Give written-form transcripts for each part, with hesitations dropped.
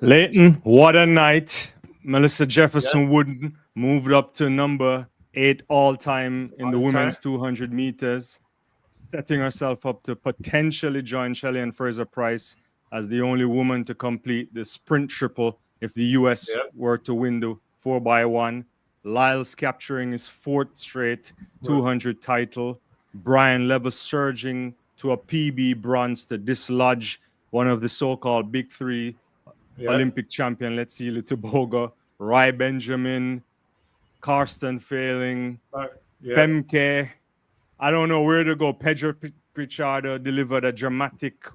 Leighton, what a night. Melissa Yeah, Jefferson Wooden moved up to number 8 all time in the all the time. women's 200 meters, setting herself up to potentially join Shelley and Fraser Price as the only woman to complete the sprint triple if the US Yeah, were to win the 4x1. Lyles capturing his fourth straight right. 200 title. Brian Levis surging to a PB bronze to dislodge one of the so called big three Yeah, Olympic champion, let's see, Lituboga, Rai Benjamin, Karsten Failing, uh, yeah. Femke. I don't know where to go. Pedro Pichardo delivered a dramatic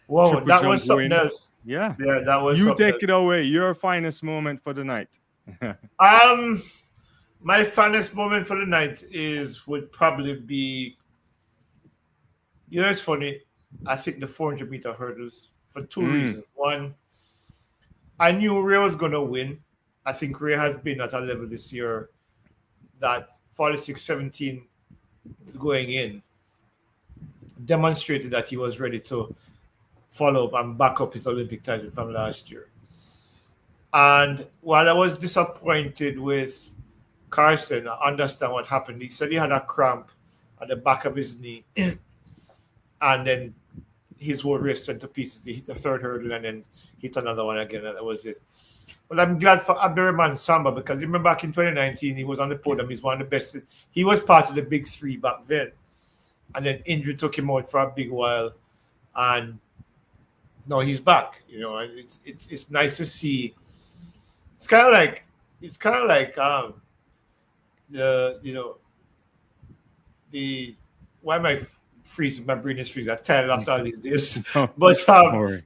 Whoa, triple that jump was something win. else. Yeah. Yeah, that was You something take else. it away. Your finest moment for the night. Um, my funnest moment for the night is would probably be. It's funny. I think the 400-meter hurdles for two Mm, reasons. One, I knew Ray was gonna win. I think Ray has been at a level this year that 46-17 going in demonstrated that he was ready to follow up and back up his Olympic title from last year. And while I was disappointed with Carson, I understand what happened. He said he had a cramp at the back of his knee, and then his whole race went to pieces. He hit the third hurdle and then hit another one again, and that was it. But I'm glad for Abdurrahman Samba because remember back in 2019, he was on the podium. He's one of the best. He was part of the big three back then. And then injury took him out for a big while. And no, he's back. And it's nice to see. It's kind of like the the why am I freezing? My brain is freezing. I tired after all these days. don't But worry.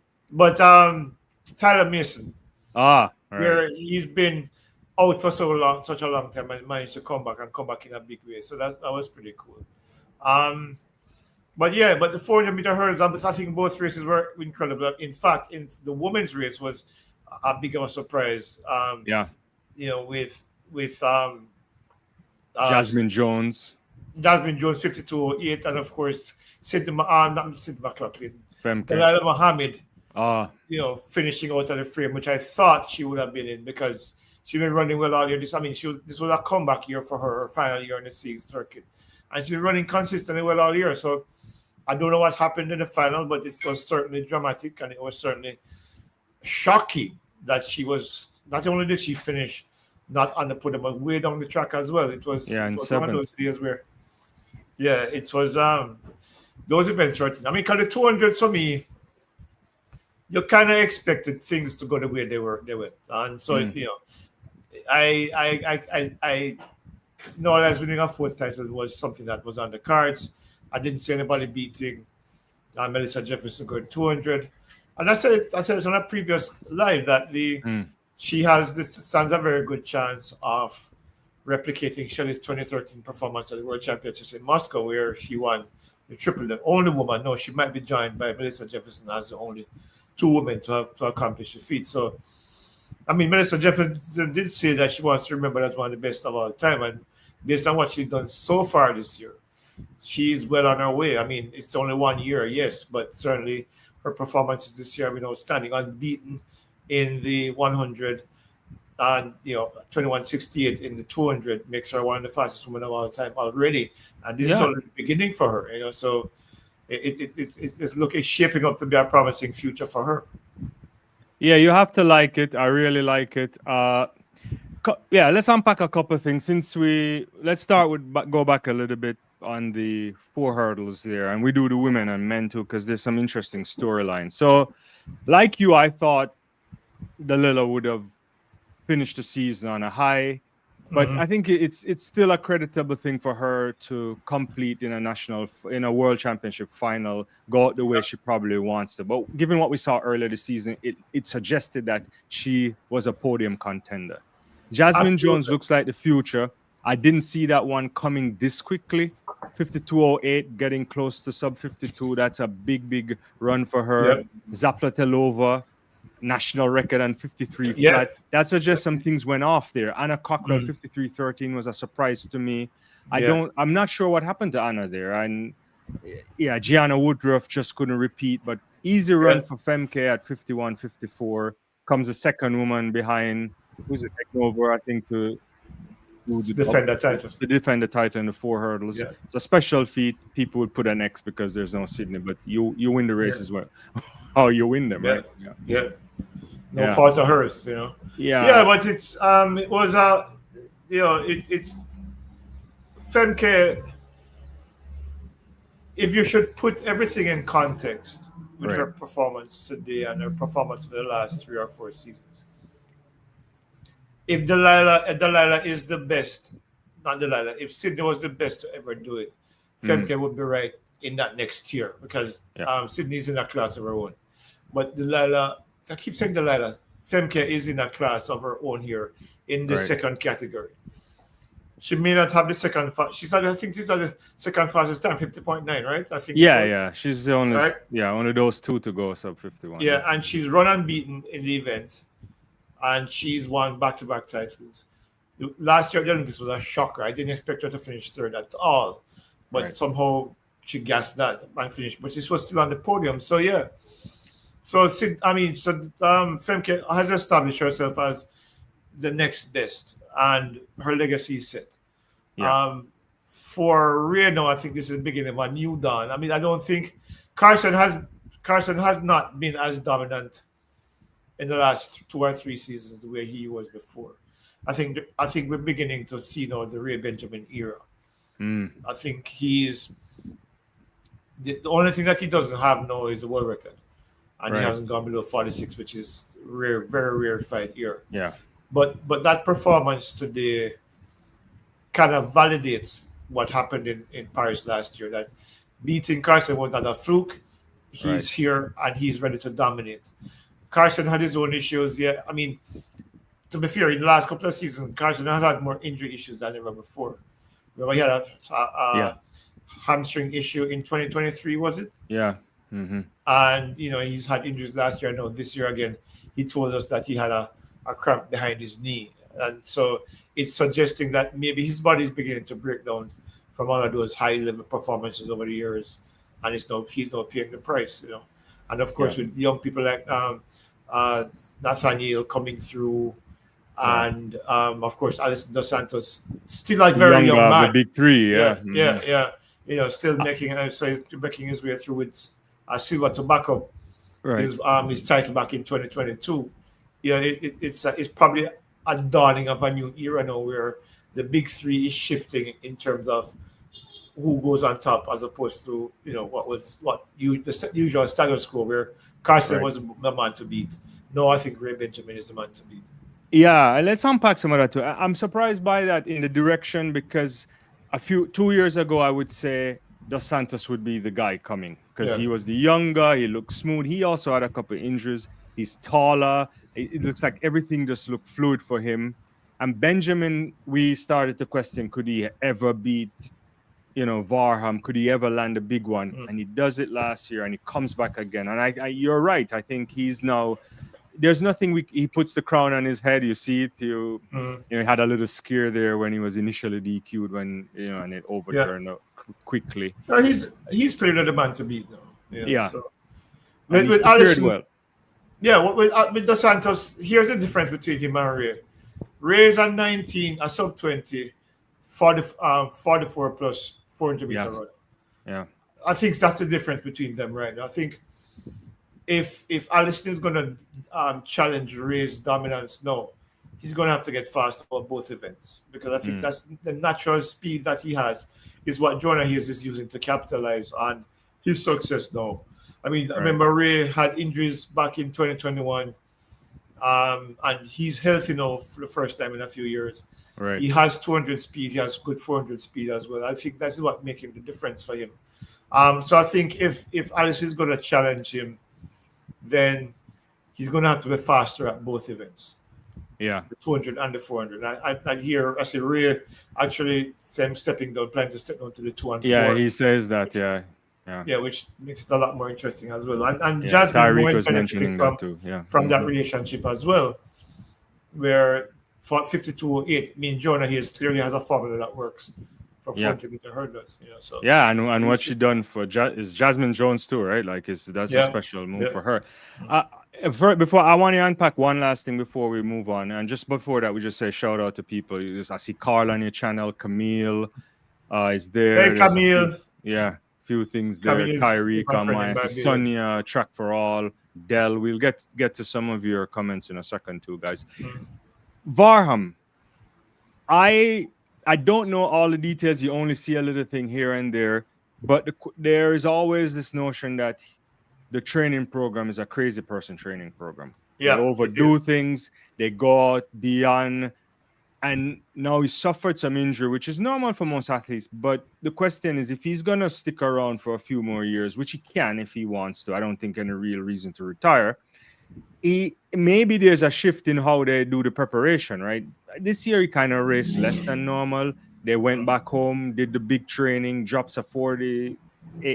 Tyler Mason, All right. where he's been out for such a long time, and managed to come back in a big way. So that was pretty cool. Um, but the 400-meter hurdles, I think both races were incredible. In fact, in the women's race was a big of a surprise. Yeah. With uh, Jasmine Jones, Jasmine Jones 52.8, and of course not Sidney McLaughlin, Femke. Delilah Muhammad, Ah, finishing out of the frame, which I thought she would have been in because she's been running well all year. This was a comeback year for her final year in the sea circuit, and she's been running consistently well all year. So I don't know what happened in the final, but it was certainly dramatic, and it was certainly shocking that she was not only did she finish not on the podium, but way down the track as well. It was yeah, it in was one of seventh. those days where it was those events were. I mean, because the 200 for me, you kind of expected things to go the way they went, and so Mm. I know that winning a fourth title was something that was on the cards. I didn't see anybody beating Melissa Jefferson going 200, and I said it on a previous live that Mm. she stands a very good chance of replicating Shelley's 2013 performance at the World Championships in Moscow, where she won the triple. The only woman, no, she might be joined by Melissa Jefferson as the only two women to accomplish the feat. So, I mean, Melissa Jefferson did say that she wants to remember as one of the best of all time, and based on what she's done so far this year, she's well on her way. I mean, it's only 1 year, yes, but certainly her performances this year have been outstanding, unbeaten in the 100 and 21.68 in the 200 makes her one of the fastest women of all time already, and this is Yeah. only the beginning for her. So it's looking shaping up to be a promising future for her. Yeah, you have to like it. I really like it. Yeah, let's unpack a couple of things. Let's start with go back a little bit on the 4 hurdles there, and we do the women and men too, because there's some interesting storylines. So, like you, I thought Dalila would have finished the season on a high, but Hmm. I think it's still a creditable thing for her to complete in a world championship final, go out the way she probably wants to. But given what we saw earlier this season, it suggested that she was a podium contender. Jasmine Jones Absolutely. looks like the future. I didn't see that one coming this quickly. 52.08, getting close to sub 52. That's a big run for her. Yep. Zaplatelova, national record and 53 flat. Yes. That suggests some things went off there. Anna Cockrell Mm. 53.13 was a surprise to me. Yeah. I'm not sure what happened to Anna there. And yeah, Gianna Woodruff just couldn't repeat, but easy run Yeah. for Femke at 51.54. comes the second woman behind, who's it taking over, I think, to do the job, Defend the title. to defend the title in the 4 hurdles. Yeah. It's a special feat. People would put an X because there's no Sydney, but you win the races well. How you win them, Yeah. right? Yeah. No Yeah. fault of hers, you know. Yeah. Yeah, but it's it was you know, it's Femke. If you should put everything in context with Right. her performance today and her performance for the last 3 or 4 seasons, if Delilah is the best, not Delilah, if Sydney was the best to ever do it, Femke would be right in that next tier because Sydney's in a class of her own. But Delilah, I keep saying Delilah, Femke is in a class of her own here in the second category. She may not have the second. I think she's at the second fastest time, 50.9, right? I think. Yeah. She's the only, only those 2 to go sub 51. Yeah, and she's run unbeaten in the event, and she's won back-to-back titles. Last year at the Olympics was a shocker. I didn't expect her to finish third at all, but somehow she gassed that and finished. But she was still on the podium. So yeah. So Femke has established herself as the next best, and her legacy is set. Yeah. For Ray now, I think this is the beginning of a new dawn. I mean, I don't think Carson has not been as dominant in the last 2 or 3 seasons the way he was before. I think we're beginning to see now the Ray Benjamin era. I think he is the only thing that he doesn't have now is a world record. And he hasn't gone below 46, which is rare, very rarefied here. Yeah. But that performance today kind of validates what happened in Paris last year. That beating Carson was not a fluke. He's here and he's ready to dominate. Carson had his own issues. Yeah, I mean, to be fair, in the last couple of seasons, Carson has had more injury issues than ever before. Remember, he had a hamstring issue in 2023, was it? Yeah. Mm-hmm. And he's had injuries last year. I know this year again. He told us that he had a cramp behind his knee, and so it's suggesting that maybe his body is beginning to break down from all of those high level performances over the years, and he's now paying the price. And of course with young people like Nathaniel coming through, and of course Alison Dos Santos, still like very young man, the big 3, still making his way through with Silver Tobacco, his title back in 2022. It's probably a dawning of a new era now where the big 3 is shifting in terms of who goes on top as opposed to the usual status quo where Carson was the man to beat. No, I think Ray Benjamin is the man to beat. Yeah, and let's unpack some of that too. I'm surprised by that in the direction because 2 years ago I would say Dos Santos would be the guy coming because he was the younger, he looked smooth. He also had a couple of injuries. He's taller. It looks like everything just looked fluid for him. And Benjamin, we started to question, could he ever beat, Varham? Could he ever land a big one? And he does it last year and he comes back again. And you're right. I think he's now, there's nothing he puts the crown on his head. You see it. He had a little scare there when he was initially DQ'd when, and it overturned quickly. No, he's clearly the man to beat now. So. With Allison, with Dos Santos, here's the difference between him and Ray. Ray is at 19, a sub 20, 44 plus 400 meter run. Yeah. I think that's the difference between them right now. I think if Allison is going to challenge Ray's dominance, he's going to have to get fast on both events because I think that's the natural speed that he has is what Jonah Hughes is using to capitalize on his success now. I mean, I remember Ray had injuries back in 2021, and he's healthy now for the first time in a few years. Right. He has 200 speed. He has good 400 speed as well. I think that's what makes him the difference for him. So I think if Alice is going to challenge him, then he's going to have to be faster at both events. Yeah. The 200 and the 400. I see Ray actually stepping down, planning to step down to the 2 and 4. Yeah, he says that, Yeah, which makes it a lot more interesting as well. And Jasmine Tyreek was mentioning that too. From that relationship as well, where for 52.8, me and Jonah here clearly has a formula that works for 400 meter hurdles. So and what she done for is Jasmine Jones too, right? Like that's a special move for her. Before I want to unpack one last thing before we move on, and just before that, we just say shout out to people. I see Carl on your channel, Camille is Hey, there. There's a few, Camille. yeah, few things there. Camille is Tyreek my on friend my, in I see Barbados. Sonia, Track for All, Dell. We'll get to some of your comments in a second too, guys. Varham, I I don't know all the details. You only see a little thing here and there, but there is always this notion that the training program is a crazy person training program. They Yeah, it overdo is. things. They go out beyond, and now he suffered some injury, which is normal for most athletes. But the question is, if he's gonna stick around for a few more years, which he can if he wants to, I don't think any real reason to retire. Maybe there's a shift in how they do the preparation, right? This year he kind of raced less than normal. They went back home, did the big training, drops a 46.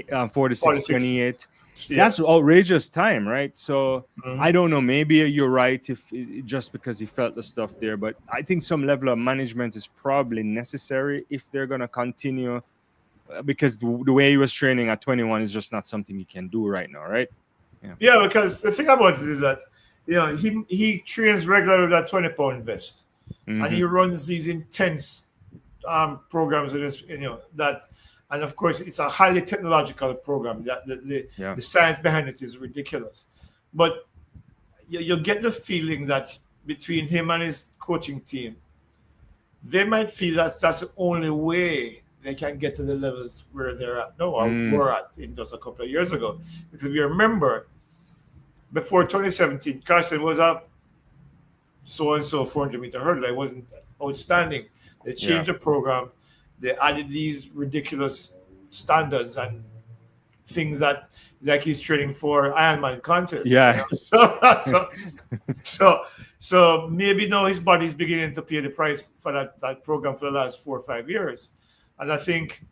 46:28. Yeah. That's outrageous time, right? So I Mhm. don't know. Maybe you're right if just because he felt the stuff there, but I think some level of management is probably necessary if they're gonna continue because the way he was training at 21 is just not something he can do right now, right? Yeah. Yeah, because the thing about it is that, he trains regularly with that 20-pound vest, and Mm-hmm. he runs these intense programs in this, that, and of course it's a highly technological program. That Yeah. the science behind it is ridiculous, but you get the feeling that between him and his coaching team, they might feel that that's the only way they can get to the levels where they're at now or Mm. were at in just a couple of years ago. Because we remember before 2017, Carson was up so and so 400-meter hurdle. It wasn't outstanding. They Yeah. changed the program. They added these ridiculous standards and things that, like, he's training for Ironman contest. Yeah. So maybe now his body's beginning to pay the price for that program for the last 4 or 5 years. And I think,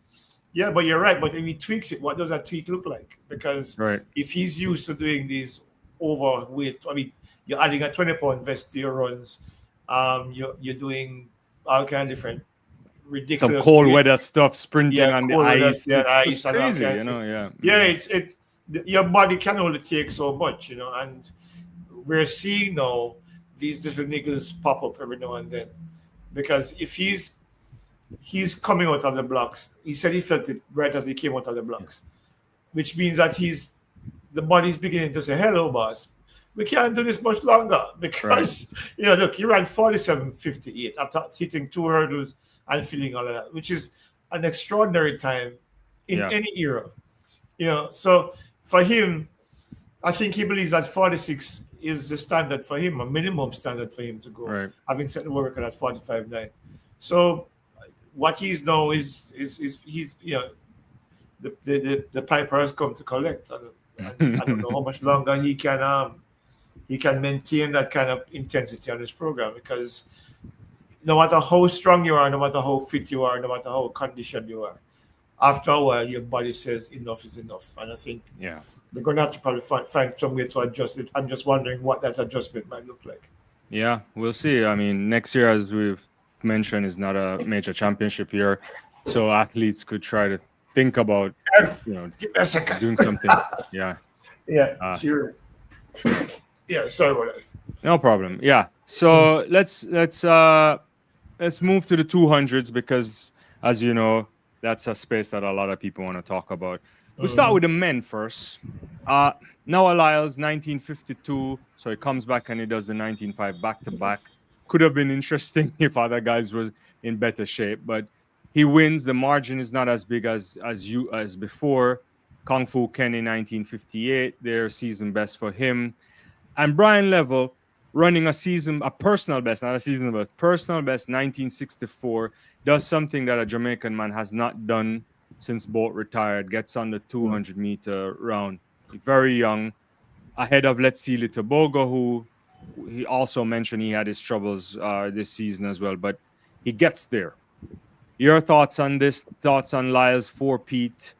yeah, but you're right. But if he tweaks it, what does that tweak look like? Because Right. if he's used to doing these overweight, I mean, you're adding a 20-pound vest to your runs, you're doing all kind of different Some ridiculous cold weight. weather stuff, sprinting Yeah, on the cold weather, ice. yeah, It's ice just and all crazy, kinds of things. Yeah. Yeah, Mm. it's your body can only take so much, and we're seeing now these little niggles pop up every now and then. Because if he's coming out of the blocks, he said he felt it right as he came out of the Yeah. blocks, which means that the body's beginning to say, "Hello, boss. We can't do this much longer Right. because look, you ran 47:58 after hitting two hurdles and feeling all of that, which is an extraordinary time in Yeah. any era. So for him, I think he believes that 46 is the standard for him, a minimum standard for him to go, Right. having set the world record at 45.9. So what he's now is he's the piper has come to collect, and I don't know how much longer he can maintain that kind of intensity on his program, because no matter how strong you are, no matter how fit you are, no matter how conditioned you are, after a while your body says enough is enough. And I think Yeah. they're going to have to probably find some way to adjust it. I'm just wondering what that adjustment might look like. Yeah. We'll see. I mean, next year, as we've mentioned, is not a major championship year. So athletes could try to think about, you know, Give me a second. doing something. Yeah. Yeah, Uh, sure. sure. Yeah, sorry about that. No problem. Yeah. So let's move to the 200s because, as you know, that's a space that a lot of people want to talk about. We'll start with the men first. Uh, Noah Lyles, 1952. So he comes back and he does the 19.5 back to back. Could have been interesting if other guys were in better shape, but he wins. The margin is not as big as before. Kung Fu Kenny, 1958. Their season best for him. And Brian Level running a personal best, not a season, but personal best 1964, does something that a Jamaican man has not done since Bolt retired, gets on the 200-meter round. Very young, ahead of Let's See Tobago, who he also mentioned he had his troubles this season as well, but he gets there. Your thoughts on this? Thoughts on Lyle's four-peat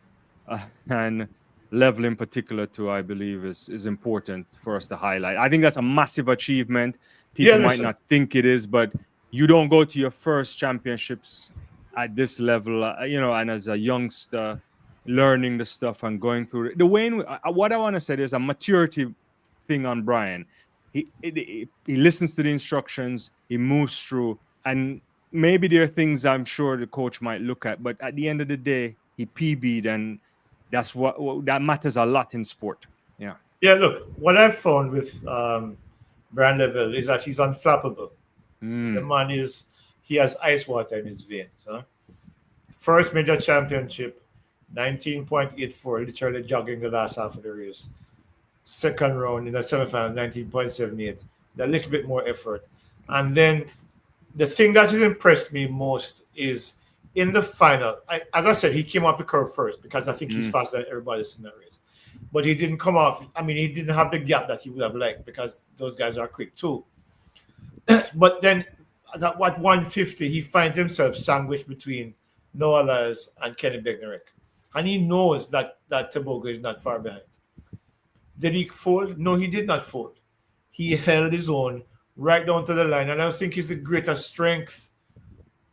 and Level in particular too, I believe is important for us to highlight. I think that's a massive achievement. Yeah, People might listen. not think it is, but you don't go to your first championships at this level, and as a youngster, learning the stuff and going through it. The way what I want to say, there's a maturity thing on Brian. He listens to the instructions, he moves through, and maybe there are things I'm sure the coach might look at, but at the end of the day, he PB'd, and that's what that matters a lot in sport. Yeah. Yeah, look, what I've found with Brian Level is that he's unflappable. The Mm, man he has ice water in his veins. Huh? First major championship, 19.84, literally jogging the last half of the race. Second round in the semifinal, 19.78, a little bit more effort. And then the thing that has impressed me most is in the final. As I said, he came off the curve first because I think he's mm, faster than everybody else in the race. But he didn't come off. I mean, he didn't have the gap that he would have liked because those guys are quick too. But then at 150, he finds himself sandwiched between Noah Lyles and Kenny Bednarek. And he knows that Tobago is not far behind. Did he fold? No, he did not fold. He held his own right down to the line. And I think it's the greater strength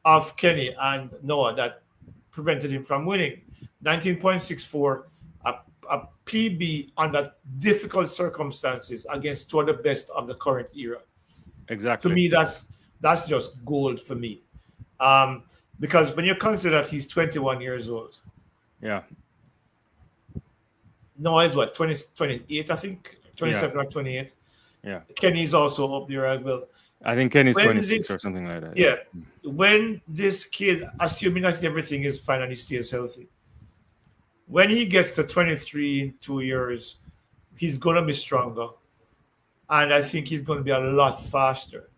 of Kenny and Noah that prevented him from winning. 19.64, a PB under difficult circumstances against two of the best of the current era. To exactly. me, that's just gold for me. Um, because when you consider that he's 21 years old, Yeah. Noah is what, 20, 28, I think, Yeah. 27 or 28. Yeah. Kenny's also up there as well. I think Kenny's When 26 this, or something like that. Yeah. yeah, when this kid, assuming that everything is fine and he stays healthy, when he gets to 23 in 2 years, he's going to be stronger. And I think he's going to be a lot faster.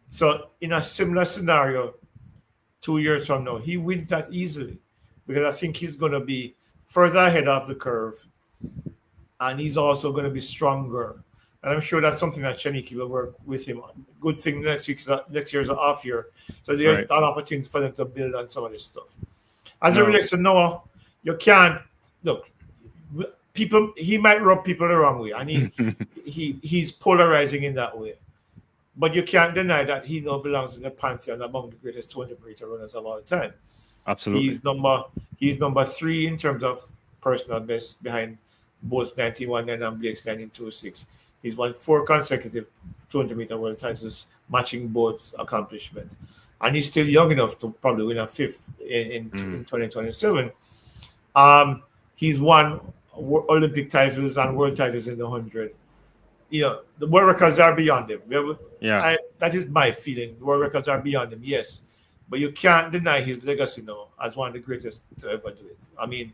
So, in a similar scenario, 2 years from now, he wins that easily because I think he's going to be further ahead of the curve and he's also going to be stronger. And I'm sure that's something that Shaniki will work with him on. Good thing next year's an off year. So there's Right. an opportunity for them to build on some of this stuff. As it No. relates to Noah, you can't look. People, he might rub people the wrong way, and he's polarizing in that way. But you can't deny that he now belongs in the pantheon among the greatest 200-meter runners of all time. Absolutely. He's number 3 in terms of personal best behind both 1919 and Blake's 1926. He's won 4 consecutive 200-meter world titles, matching both accomplishments. And he's still young enough to probably win a 5th in 2027. He's won Olympic titles and world titles in the 100. The world records are beyond him. Yeah. That is my feeling. The world records are beyond him, yes. But you can't deny his legacy now as one of the greatest to ever do it. I mean,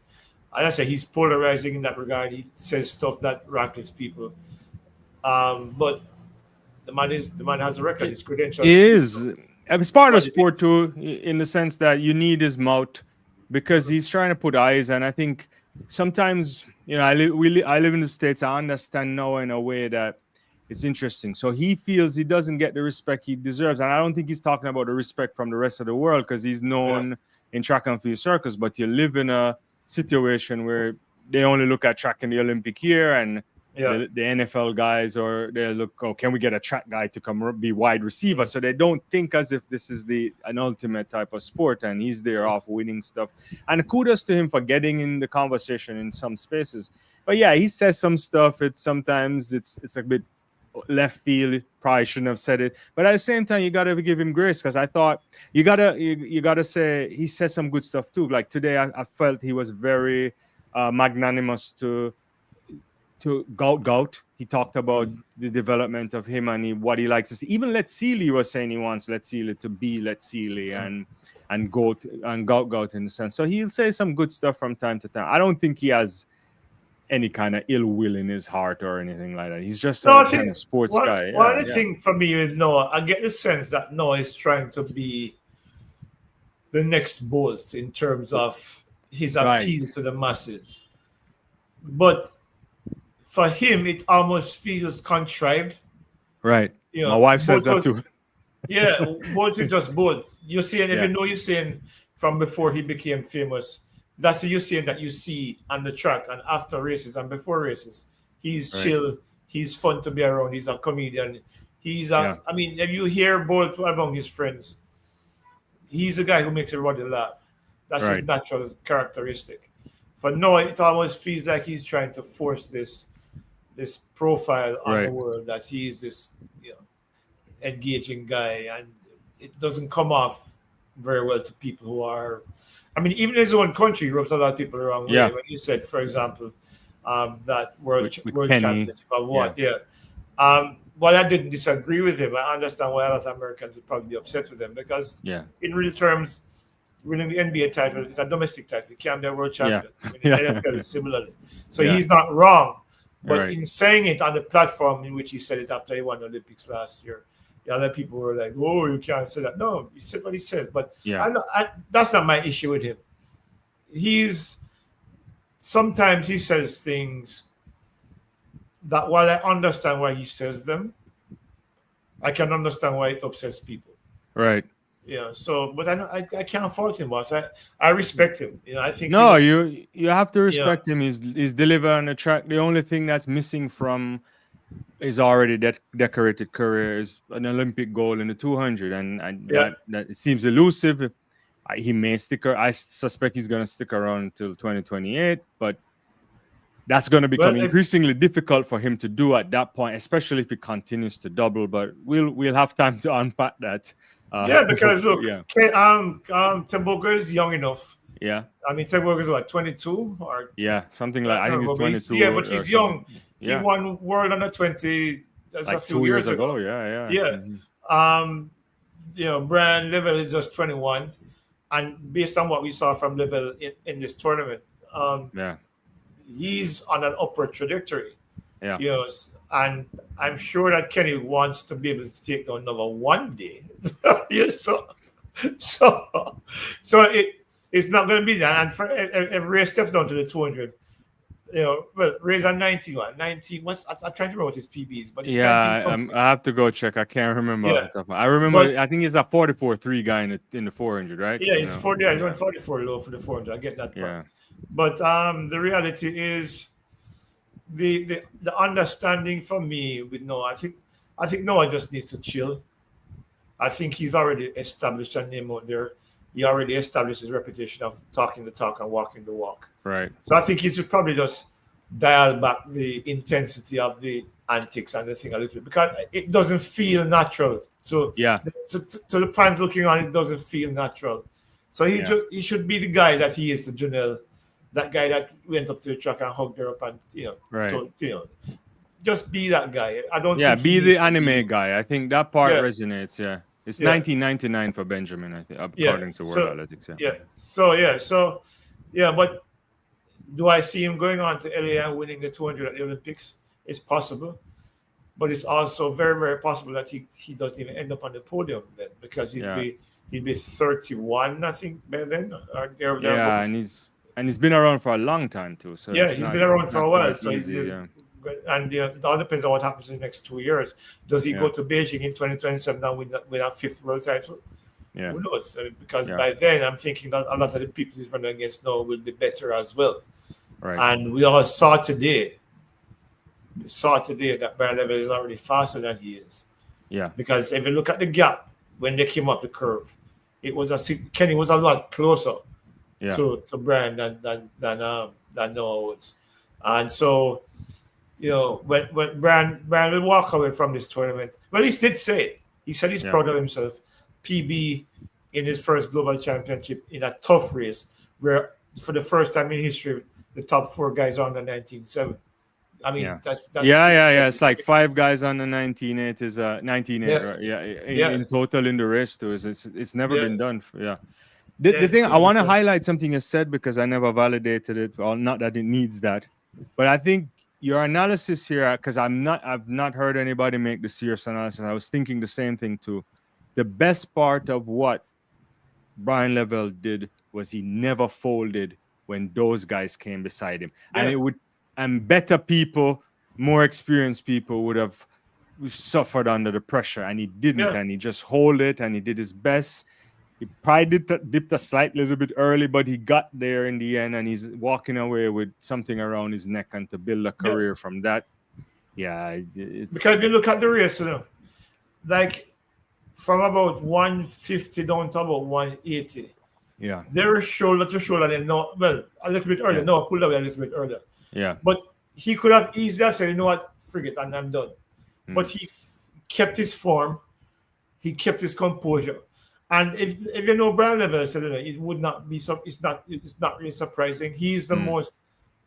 as I say, he's polarizing in that regard. He says stuff that rattles people. But the man has a record. His credentials. It is. It's part of What it sport is. too, in the sense that you need his mouth because he's trying to put eyes. And I think sometimes, I live in the States. I understand now in a way that it's interesting. So he feels he doesn't get the respect he deserves. And I don't think he's talking about the respect from the rest of the world because he's Yeah. known in track and field circles. But you live in a situation where they only look at track in the Olympic year and Yeah. the NFL guys, or they look, oh, can we get a track guy to come be wide receiver? So they don't think as if this is an ultimate type of sport, and he's there off winning stuff. And kudos to him for getting in the conversation in some spaces. But yeah, he says some stuff. Sometimes it's a bit left field. Probably shouldn't have said it, but at the same time, you gotta give him grace because I thought you gotta say he said some good stuff too. Like today, I felt he was very magnanimous to Gout. He talked about the development of him and what he likes to see. Even Let's Sealy was saying he wants Let's Sealy to be Let's Sealy and Goat and Gout in the sense. So he'll say some good stuff from time to time. I don't think he has any kind of ill will in his heart or anything like that. He's just No, I a kind think of sports one guy. one Yeah, of the yeah. thing for me is Noah. I get the sense that Noah is trying to be the next Bolt in terms of his Right. appeal to the masses. But for him, it almost feels contrived. Right. You My know, wife says Bolt that was too. yeah, Bolt is just Bolt. You're saying Yeah. even though you're saying from before he became famous, that's the saying that you see on the track and after races and before races. He's Right. chill. He's fun to be around. He's a comedian. Yeah. I mean, if you hear Bolt among his friends, he's a guy who makes everybody laugh. That's his Right. natural characteristic. But no, it almost feels like he's trying to force this this profile on the Right. world that he is this, engaging guy, and it doesn't come off very well to people who are. I mean, even in his own country, he rubs a lot of people the wrong way. Yeah. When he said, for example, that With world Kenny. championship of Yeah. what, yeah. While I didn't disagree with him, I understand why a lot of Americans would probably be upset with him because, Yeah. in real terms, winning the NBA title is a domestic title. You can't be a world Yeah. champion. I mean, Yeah. the NFL is similarly. So Yeah. he's not wrong. But Right. in saying it on the platform in which he said it after he won the Olympics last year, the other people were like, "Oh, you can't say that." No, he said what he said. But Yeah. that's not my issue with him. He's sometimes he says things that, while I understand why he says them, I can understand why it upsets people. Right. Yeah. So, but I can't fault him, boss. I respect him. I think No, you have to yeah, respect him. He's delivering the track. The only thing that's missing from his already decorated career is an Olympic gold in the 200, and yeah. that it seems elusive. He may stick. I suspect he's gonna stick around until 2028, but that's going to become Well, if, increasingly difficult for him to do at that point, especially if he continues to double. But we'll have time to unpack that. yeah, because look, Yeah, Temboga is young enough. yeah, I mean, Temboga is what, 22 or yeah. Something like I I think don't it's know, but 22 yeah, but or he's something. young. He Yeah, won World Under 20. That's a like few 2 years years ago. ago. Yeah, yeah. Yeah. Mhm. Um, Brian Level is just 21, and based on what we saw from Level in this tournament, um, Yeah, he's on an upward trajectory. yeah, And I'm sure that Kenny wants to be able to take down number one day. Yeah, so, it's not going to be that. And for if Ray steps down to the 200, well, Ray's on 91, 19. I'm trying to remember what his PB is, but it's 19 yeah. something. I have to go check. I can't remember off Yeah, the top. I remember. but I think he's a 44-3 guy in the 400, right? yeah, it's 40. I went Yeah, 44 low for the 400. I get that part. yeah, But the reality is the understanding for me with Noah. I think Noah just needs to chill. I think he's already established a name out there. He already established his reputation of talking the talk and walking the walk. right. So I think he should probably just dial back the intensity of the antics and the thing a little bit because it doesn't feel natural. So Yeah, to the fans looking on, it doesn't feel natural. So yeah. he should be the guy that he is to Janelle, that guy that went up to the truck and hugged her up and Right. so, just be that guy. I don't Yeah, think he be needs the to be. anime guy. I think that part Yeah, resonates. Yeah, it's yeah, 1999 for Benjamin. I think, yeah. according to World So Athletics. Yeah, yeah. But do I see him going on to LA and winning the 200 at the Olympics? It's possible, but it's also very, very possible that he doesn't even end up on the podium then because yeah, he'd be 31, I think, by then or yeah. thereabouts. And he's been around for a long time too. So Yeah, it's he's not been around for a not while, quite so easy. Yeah, it all depends on what happens in the next 2 years. Does he yeah, go to Beijing in 2027 and win a fifth world title? yeah, Who knows? Because yeah. by then, I'm thinking that a lot of the people he's running against now will be better as well. Right. And we all saw today that Brian Level is already faster than he is. Yeah, Because if you look at the gap when they came up the curve, Kenny was a lot closer yeah, to Brian than Noah was. And so, when Brian will walk away from this tournament, well, he did say it. He said he's yeah, proud of himself. PB in his first global championship in a tough race where, for the first time in history, the top four guys are on the 19.7. I mean, yeah. that's Yeah. It's like 5 guys on the 19.8 is 19.8, yeah, right? Yeah, in, yeah, in total in the race too. It's never yeah, been done. Yeah. yeah. The It's thing I want to crazy. highlight something you said because I never validated it, or not that it needs that, but I think your analysis here, because I've not heard anybody make the serious analysis. I was thinking the same thing too. The best part of what Brian Level did was he never folded when those guys came beside him, and Yeah, better people, more experienced people would have suffered under the pressure, and he didn't, yeah, and he just hold it, and he did his best. He probably dipped a slight little bit early, but he got there in the end, and he's walking away with something around his neck, and to build a yeah. career from that. Yeah, it's Because if you look at the race, like from about 150 down to about 180. yeah, They're shoulder to shoulder and no, well, a little bit earlier. yeah, No, I pulled away a little bit earlier. yeah, But he could have easily have said, you know what, forget, and I'm done. But Mm. he kept his form, he kept his composure. And if you know Brian Level said it would not be it's not really surprising. He's the Mm. most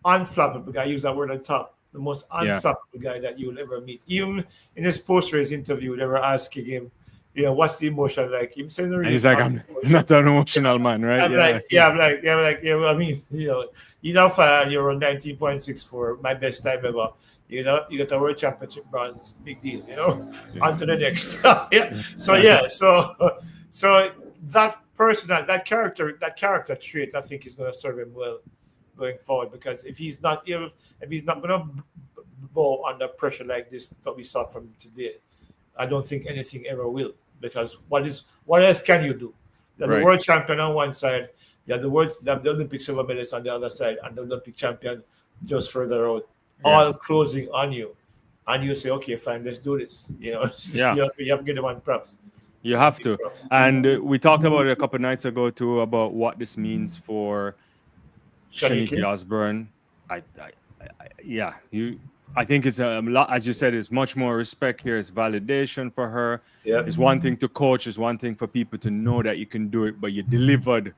unflappable guy. I use that word at the top. The most Yeah. unflappable guy that you will ever meet. Even in his post race interview, they were asking him, what's the emotion like? He said, no, And really he's like, strong I'm emotion. not an emotional man, right? I'm Yeah. like, yeah, I'm like, yeah, I'm like, yeah. Well, I mean, you're on 19.64, my best time ever. You got a world championship bronze, big deal. Yeah. On to the next. Yeah. So Yeah. yeah, so that person, that character trait, I think is going to serve him well going forward because if he's not going to bow under pressure like this that we saw from today, I don't think anything ever will. Because what else can you do? You're the Right. world champion on one side, the Olympic silver medalist on the other side, and the Olympic champion just further out, Yeah. all closing on you. And you say, okay, fine, let's do this. Yeah. You have to give them one props. You have Big to. props. And we talked about it a couple nights ago too about what this means for Shaniki Shaniki? Osborne. Yeah, I think it's a lot, as you said, it's much more respect here. It's validation for her. Yeah. It's one thing to coach. It's one thing for people to know that you can do it, but you delivered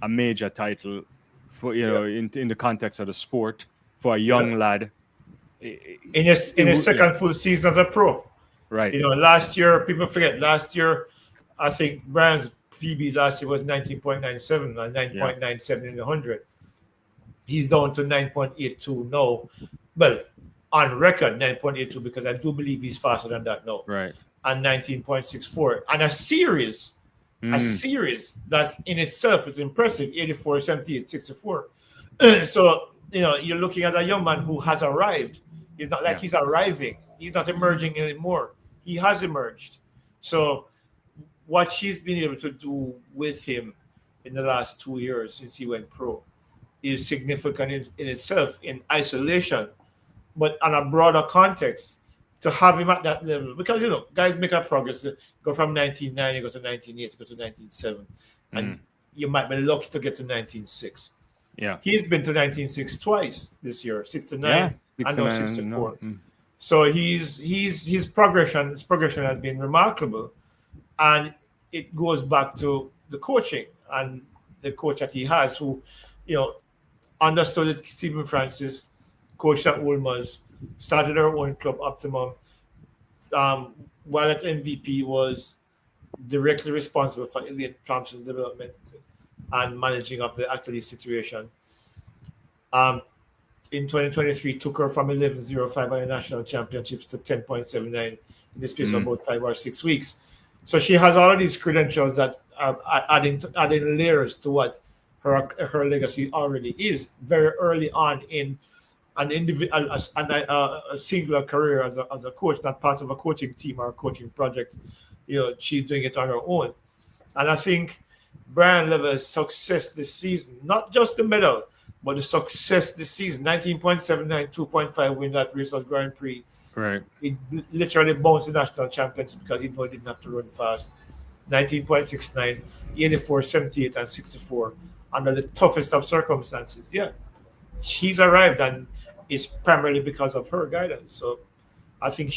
a major title for Yeah. in the context of the sport for a Yeah. young lad. In his Yeah, second full season as a pro. right. Last year, people forget, last year, I think Brian's PB last year was 19.97 or Yeah, 9.97 in the 100. He's down to 9.82 now. Well, on record, 9.82 because I do believe he's faster than that now. right. And 19.64. And a Mm, series that in itself is impressive 84, 78, 64. So, you're looking at a young man who has arrived. It's not like yeah, he's arriving, he's not emerging anymore. He has emerged. So, what she's been able to do with him in the last 2 years since he went pro is significant in itself in isolation, but on a broader context to have him at that level because guys make a progress, go from 1990, go to 1980, go to 1907, and mm, you might be lucky to get to 1906. yeah, He's been to 1906 twice this year, 69 yeah. and now 69. No. 64. So his progression has been remarkable, and it goes back to the coaching and the coach that he has, who you know understood that Stephen Francis, coached at Wolmer's, started her own club, Optimum. While at MVP, was directly responsible for Elliot Thompson's development and managing of the Achilles situation. Um, in 2023, took her from 11.05 at the national championships to 10.79 in the space of Mm, about 5 or 6 weeks. So she has all of these credentials that are adding layers to what her legacy already is very early on in an individual a singular career as a coach, not part of a coaching team or a coaching project. She's doing it on her own, and I think Brian Lever's success this season, not just the medal, but the success this season, 19.79, 2.5 win that race at Grand Prix. right. It literally bounced the national championship because he didn't have to run fast. 19.69, 84, 78, and 64 under the toughest of circumstances. Yeah, she's arrived, and it's primarily because of her guidance. So I think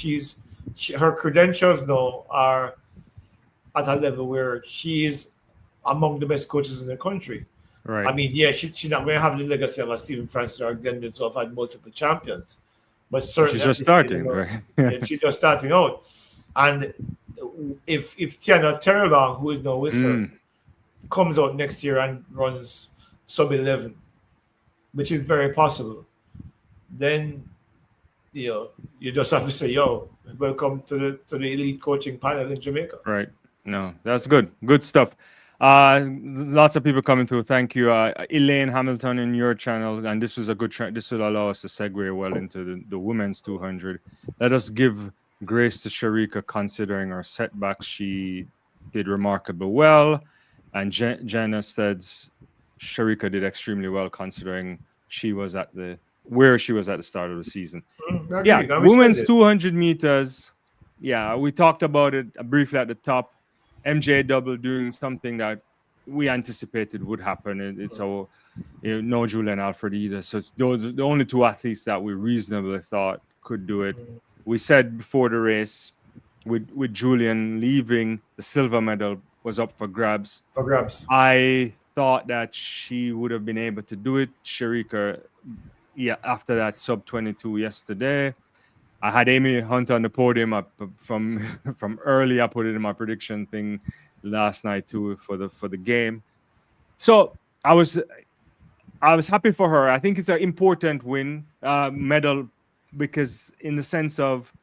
her credentials now are at a level where she is among the best coaches in the country. I Right. mean, yeah, she's not going to have the legacy of a Stephen Francis or Glenn who have had multiple champions, but She's certainly at just this stage, starting, right? she's just starting out. And if Tiana Terrelong, who is now with her, Mm, comes out next year and runs sub 11, which is very possible, then you just have to say, "Yo, welcome to the elite coaching panel in Jamaica." right. No, that's good. Good stuff. Lots of people coming through. Thank you, Elaine Hamilton, in your channel, and this was a good. This will allow us to segue well into the women's 200. Let us give grace to Sharika, considering her setbacks. She did remarkably well, and Jenna says Sharika did extremely well, considering she was at where she was at the start of the season. Yeah, I respect women's it. 200 meters. Yeah, we talked about it briefly at the top. MJ double doing something that we anticipated would happen. It's our, no Julian Alfred either. So it's those are the only two athletes that we reasonably thought could do it. We said before the race, with Julian leaving, the silver medal was up for grabs. For grabs. I thought that she would have been able to do it. Sharika, yeah, after that sub 22 yesterday. I had Amy Hunt on the podium from from early. I put it in my prediction thing last night too for the game. So I was happy for her. I think it's an important win, medal, because in the sense of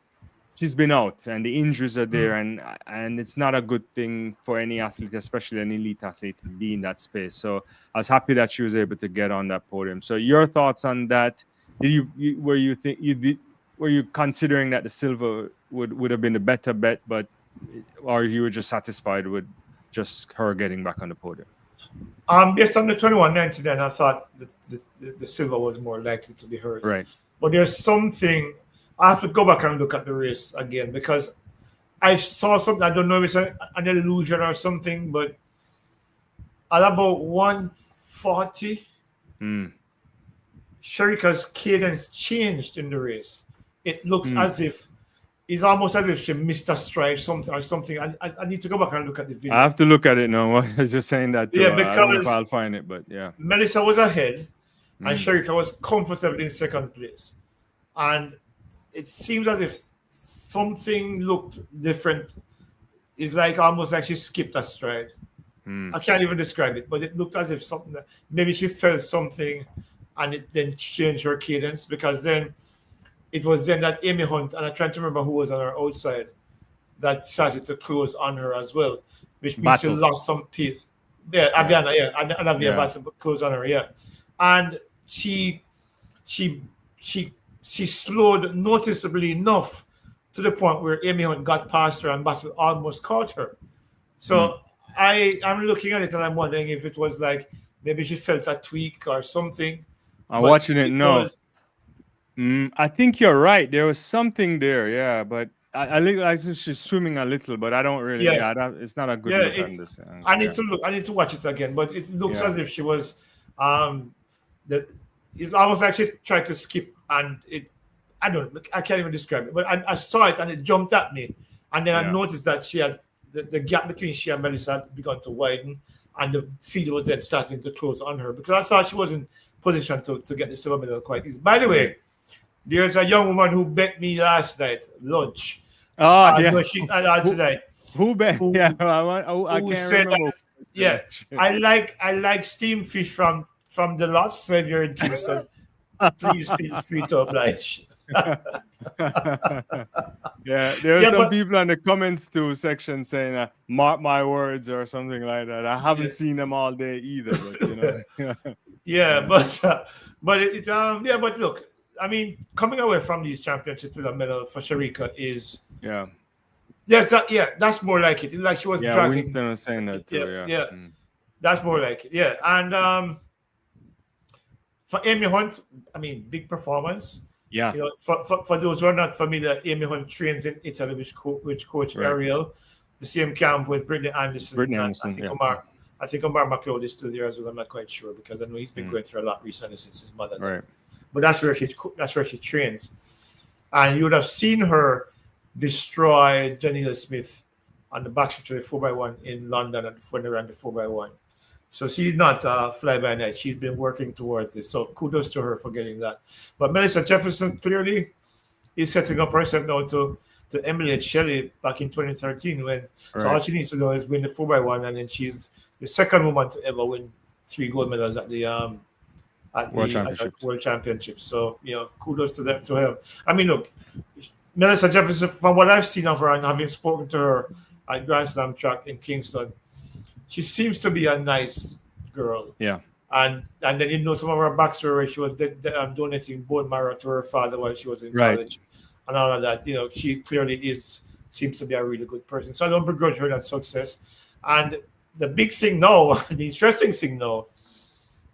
she's been out and the injuries are there, and it's not a good thing for any athlete, especially an elite athlete, to be in that space. So I was happy that she was able to get on that podium. So your thoughts on that? Did were you considering that the silver would have been a better bet, but or you were just satisfied with just her getting back on the podium? Based on the 21.90, then I thought the silver was more likely to be hers. Right. But there's something I have to go back and look at the race again, because I saw something. I don't know if it's an illusion or something, but at about 140, Sharika's cadence changed in the race. It looks as if it's almost as if she missed a stride, something. I need to go back and look at the video. I have to look at it now. I was just saying that too. Yeah, because I don't know if I'll find it, but yeah. Melissa was ahead, and Sharika was comfortably in second place. And it seems as if something looked different. It's like almost like she skipped a stride. I can't even describe it, but it looked as if something, maybe she felt something and it then changed her cadence, because then it was then that Amy Hunt, and I'm trying to remember who was on her outside, that started to close on her as well, which means she lost some pace. Yeah, Aviana, and Aviana Battle closed on her, and she slowed noticeably enough to the point where Amy Hunt got past her and Battle almost caught her. So I'm looking at it and I'm wondering if it was like maybe she felt a tweak or something. I'm watching it now. I think you're right. There was something there, yeah, but I think she's swimming a little, but I don't really. Yeah, it's not a good look on this. I need to look. I need to watch it again, but it looks as if she was. It's almost like she tried to skip, and I can't even describe it, but I saw it and it jumped at me, and then I noticed that she had the gap between she and Melissa had begun to widen, and the field was then starting to close on her, because I thought she was in position to get the silver medal quite easy. By the way, there's a young woman who bet me last night lunch. Tonight. Who bet? I can't remember. I like steamed fish from the lot. So if you're in Kingston, please feel free to oblige. There are some people in the comments too section saying mark my words or something like that. I haven't seen them all day either, but but look, I mean, coming away from these championships with a medal for Sharika is that's more like it. It's like she was dragging. Winston was saying that too. That's more like it. And for Amy Hunt, I mean, big performance. Yeah. You know, for those who are not familiar, Amy Hunt trains in Italy, which coach Ariel, the same camp with Brittany Anderson. I think Omar McLeod is still there as well. I'm not quite sure, because I know he's been going through a lot recently since his mother died. Right. But that's where she trains, and you would have seen her destroy Janila Smith on the backstretch of the 4x1 in London when they ran the 4x1. So she's not fly by night. She's been working towards this. So kudos to her for getting that. But Melissa Jefferson clearly is setting up herself now to emulate Shelley back in 2013. So all she needs to do is win the 4x1, and then she's the second woman to ever win 3 gold medals at the World Championships. So, kudos to her. I mean, look, Melissa Jefferson, from what I've seen of her and having spoken to her at Grand Slam track in Kingston, she seems to be a nice girl. Yeah. And then, some of her backstory where she was donating bone marrow to her father while she was in college and all of that. She clearly seems to be a really good person. So I don't begrudge her that success. And the big thing now, the interesting thing now,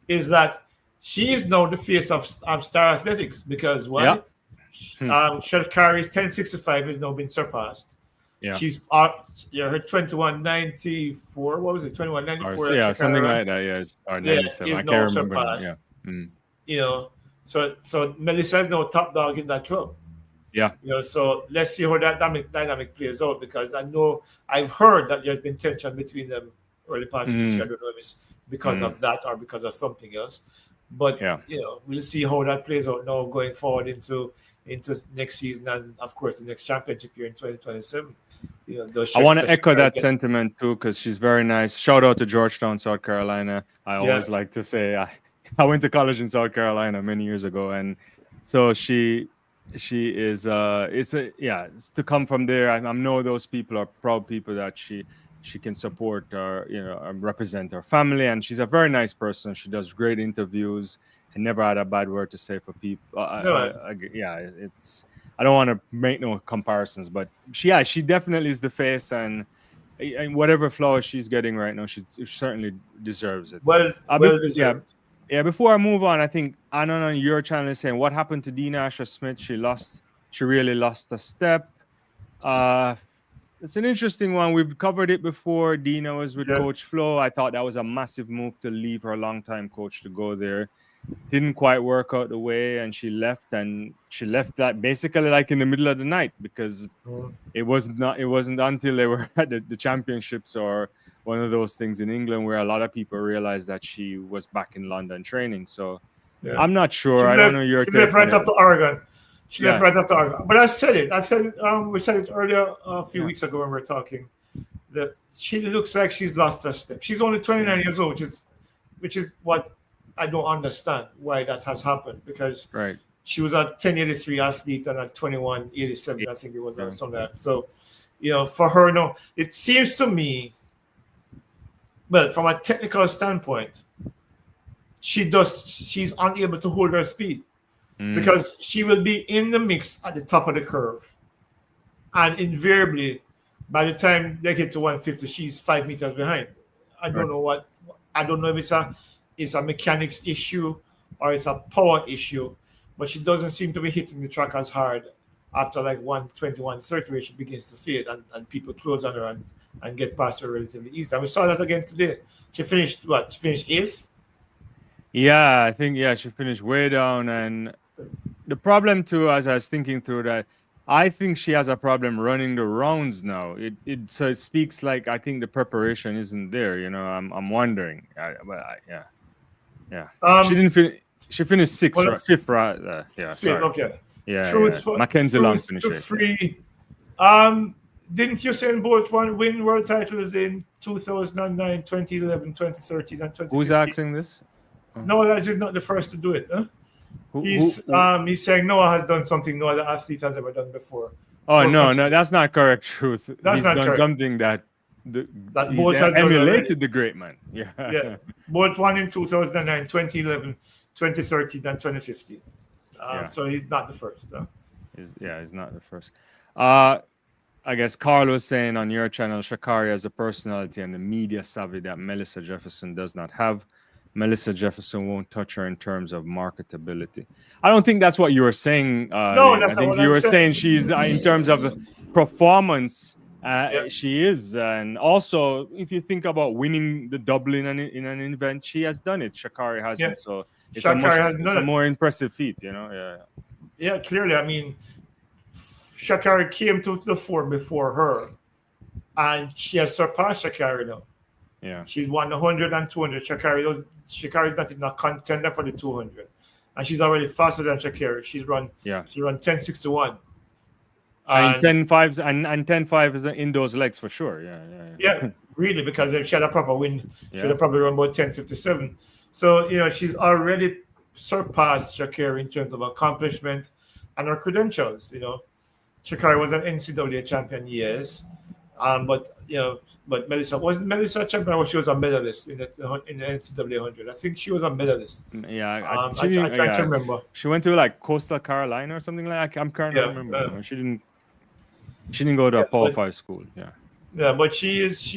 is that she is now the face of Star Athletics, because Shakari's 1065 has now been surpassed. Yeah. She's her 2194. What was it? Or 2194 yeah, Shakira something run. like that. Yeah, or Yeah, 97. is I no can't remember now. Yeah. surpassed. Mm. You know, so Melissa is no top dog in that club. Yeah. So let's see how that dynamic plays out, because I know I've heard that there's been tension between them early part of this year. I Mm. don't know if it's because Mm. of that or because of something else, but Yeah. we'll see how that plays out now going forward into next season, and of course the next championship year in 2027. I want to Does echo Shakira that get? sentiment too, because she's very nice. Shout out to Georgetown, South Carolina. I Yeah, always like to say I went to college in South Carolina many years ago, and so she is it's to come from there. I know those people are proud people that she can support or represent her family, and she's a very nice person. She does great interviews and never had a bad word to say for people. no, Yeah, it's I don't want to make no comparisons, but she definitely is the face, and whatever flowers she's getting right now, she certainly deserves it. well Yeah, deserved. yeah. Before I move on, I think Anon on your channel is saying what happened to Dina Asher Smith. She really lost a step. Uh, it's an interesting one. We've covered it before. Dina was with Yeah, Coach Flo. I thought that was a massive move to leave her longtime coach to go there. Didn't quite work out the way, and she left that basically like in the middle of the night, because mm, it wasn't until they were at the championships or one of those things in England where a lot of people realized that she was back in London training. So yeah. I'm not She sure. I don't know left. your She left take on right it. after Oregon. She left Yeah, right after Oregon. But I said it. We said it earlier a few yeah, weeks ago when we were talking, that she looks like she's lost her step. She's only 29 mm, years old, which is what I don't understand why that has happened, because right. she was at 1083 athlete and at 2187, Yeah, I think it was, or yeah. something like that. So, for her, no, it seems to me, well, from a technical standpoint, she's unable to hold her speed, Mm, because she will be in the mix at the top of the curve. And invariably, by the time they get to 150, she's 5 meters behind. I right. don't know what. I don't know if it's a mechanics issue or it's a power issue, but she doesn't seem to be hitting the track as hard after like 120, 130, where she begins to fade, and people close on her and get past her relatively easy. And we saw that again today. She finished what? She finished eighth. Yeah, I think she finished way down, and the problem too, as I was thinking through that, I think she has a problem running the rounds now. It speaks like I think the preparation isn't there. I'm wondering. Yeah, yeah. She Um, didn't finish. She finished sixth, well, right? Fifth, right? Yeah, fifth. sorry. Okay. Yeah. Truth Mackenzie Long truth finished to it. Yeah. free. Didn't Usain Bolt win world titles in 2009, 2011, 2013, and Who's 2015? asking this? No, that is not the first to do it. Huh? Who, who? He's saying Noah has done something no other athlete has ever done before. Oh For no, no, consecutive. that's not correct. Truth. That's He's not done correct. something that That he's Bolt has done already. emulated the great man. Yeah. Yeah. Bolt won in 2009, 2011, 2013, and 2015. Yeah. So he's not the first. He's not the first. Uh, I guess Carl was saying on your channel, Shakari has a personality and the media savvy that Melissa Jefferson does not have. Melissa Jefferson won't touch her in terms of marketability. I don't think that's what you were saying, No, Leighton. I that's not think what you I'm were saying. saying she's, in terms of performance, Yeah. she is. And also, if you think about winning the double in an event, she has done it. Shakari Yeah. hasn't. So Shakari has it's done a it. more impressive feat, Yeah. Yeah, clearly. I mean, Shakari came to the fore before her, and she has surpassed Shakari now. Yeah. She's won the 100 and 200. Shakari is not in a contender for the 200, and she's already faster than Shakari. Yeah. She run 10:61, And and 10.5 and 10.5 is in those legs for sure. yeah, really, because if she had a proper win, she would Yeah. have probably run about 10:57. So she's already surpassed Shakari in terms of accomplishment and her credentials. Shakari was an NCAA champion, yes. But Melissa wasn't Melissa a champion, or she was a medalist in the NCAA 100. I think she was a medalist. Yeah, I try to remember. she went to like Coastal Carolina or something like that. I'm trying to Yeah, remember. She didn't go to a yeah, Power 5 school. Yeah. but she's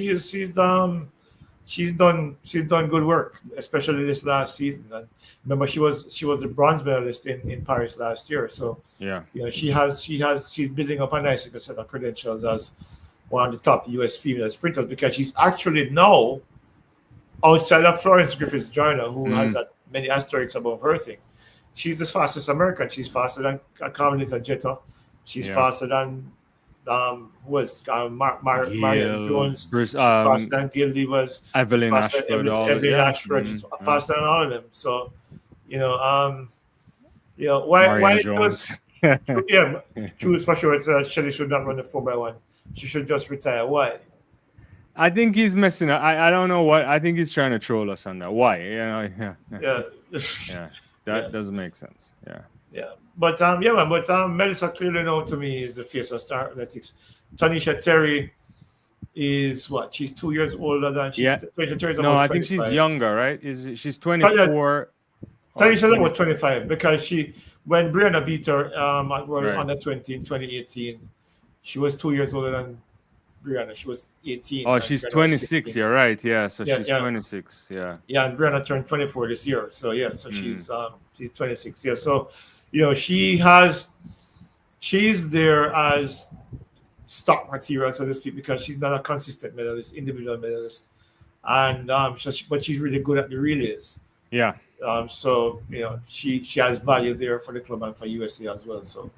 done good work, especially this last season. And remember, she was a bronze medalist in Paris last year. So Yeah. she's building up a nice set of credentials one of the top U.S. female sprinters because she's actually now outside of Florence Griffiths Joyner, who has that many asterisks above her thing. She's the fastest American. She's faster than Carmelita Jeter. She's Yeah. faster than who was Marion Gail, Jones. Bruce, She's faster than Gail Levers. She's Evelyn faster than Ashford, all Evelyn yeah. Ashford. She's faster than all of them. So, you know, why Marion does Jones. yeah, choose for sure. Shelley should not run the 4x1. She should just retire. Why? I think he's messing up. I don't know what. I think he's trying to troll us on that. Why? Yeah. Yeah, Yeah. yeah, That doesn't make sense. Yeah. yeah. But yeah, man. But Melissa clearly now to me is the face of Star Athletics. Tanisha Terry is what? She's 2 years older than she's Yeah. Tanisha Terry is No, about I think she's 25. younger, right? She's Tanya, 24 or Tanisha's 20? about 25 because when Brianna beat her at World Right. Under 20 in 2018, she was 2 years older than Brianna. She was 18 Oh, and she's Brianna was 26. 16. You're right. Yeah. So Yeah, she's yeah. 26. Yeah. Yeah, and Brianna turned 24 this year. So yeah, so she's 26. Yeah, so she's there as stock material, so to speak, because she's not a consistent medalist, individual medalist, and but she's really good at the relays. Yeah. So she has value there for the club and for USA as well. So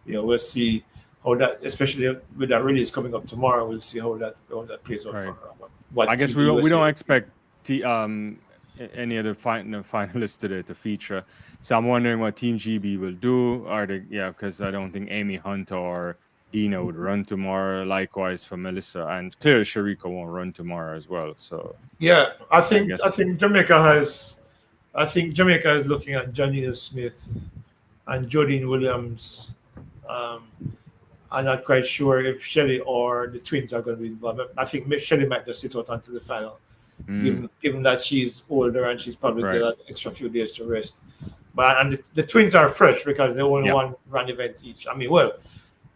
we'll see how that, especially with that relays coming up tomorrow, we'll see how that plays out Right. for her. What I guess team we don't USA expect any other finalists today to feature. So I'm wondering what Team GB will do. Because I don't think Amy Hunt or Dina would run tomorrow. Likewise for Melissa, and clearly Sharika won't run tomorrow as well. So Yeah, I guess- think Jamaica is looking at Janina Smith and Jodine Williams. I'm not quite sure if Shelley or the twins are going to be involved. I think Shelley might just sit out until the final, given that she's older and she's probably Right. got an extra few days to rest. But the twins are fresh because they only one run event each. I mean, well,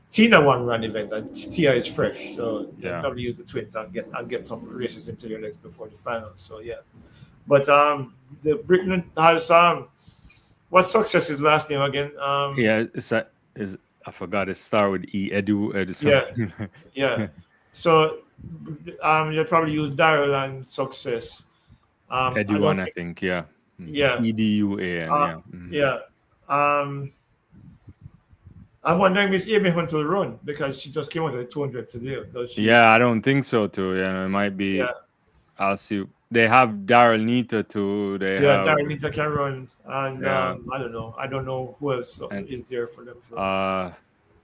Tina won run event and Tia is fresh, so they'll probably use the twins and get some races into their legs before the final. So yeah, but the Britain has what success is last name again? I forgot it start with Edu. Yeah. So you'll probably use Daryl and success. Edua, I think. Yeah. Yeah. EDUAN. Yeah. I'm wondering if Amy Hunt will run because she just came out of the 200 today. Does she? Yeah, I don't think so too. Yeah, it might be. Yeah. I'll see. They have Daryl Nita too. Daryl Nita can run, and Yeah. I don't know who else is there for them.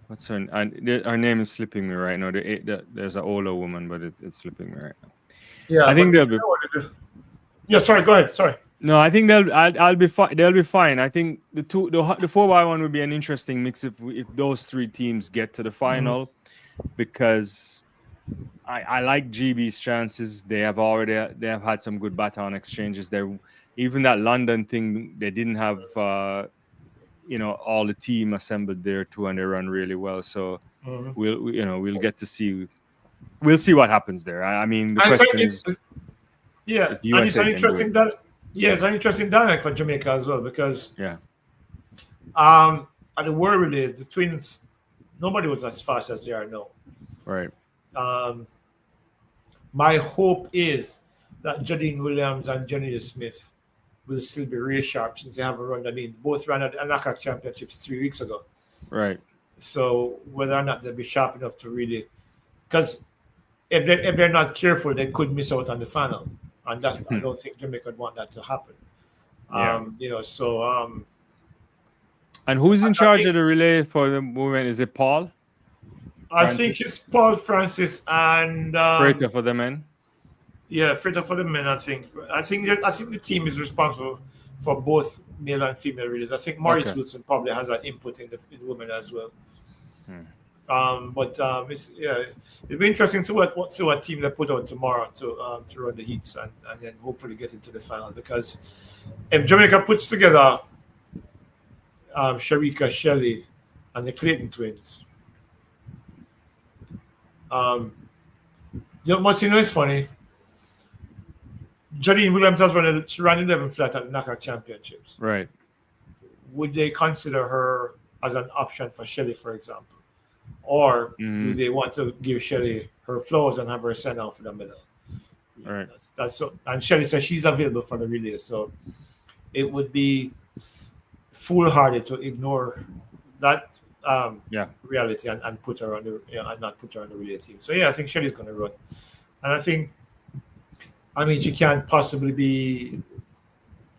What's her? Her name is slipping me right now. There's an older woman, but it's slipping me right now. Yeah, I think they'll be. Yeah, sorry. Go ahead. Sorry. No, I think I'll be fine. They'll be fine. I think the 4x1 would be an interesting mix if those three teams get to the final, because I like GB's chances. They have had some good baton exchanges. Even that London thing, they didn't have all the team assembled there too, and they run really well. So we'll get to see. We'll see what happens there. I mean, the question is, yeah, and it's an interesting it's an interesting dynamic for Jamaica as well because at the World Relays, the twins, nobody was as fast as they are now. Right. My hope is that Jodine Williams and Janina Smith will still be race sharp since they haven't run. I mean, both ran at the NACAC Championships 3 weeks ago. Right. So whether or not they'll be sharp enough to really, because if they're not careful, they could miss out on the final, and I don't think Jamaica would want that to happen. And who's in charge of the relay for the women? Is it Paul? I think it's Paul Francis and Freighter for the men. Yeah, Freighter for the men. I think the team is responsible for both male and female relays. I think Maurice Wilson probably has an input in the women as well. It'll be interesting to see what team they put out tomorrow to run the heats and then hopefully get into the final. Because if Jamaica puts together Sharika, Shelley, and the Clayton twins, it's funny. Jodine Williams has ran 11 flat at the NACAC Championships. Right. Would they consider her as an option for Shelley, for example? or do Mm-hmm. they want to give Shelly her flowers and have her send out for the medal? All right. That's so. And Shelly says she's available for the relay, so it would be foolhardy to ignore that Yeah. reality and put her on the and not put her on the relay team. So yeah, I think Shelly's going to run, and I mean she can't possibly be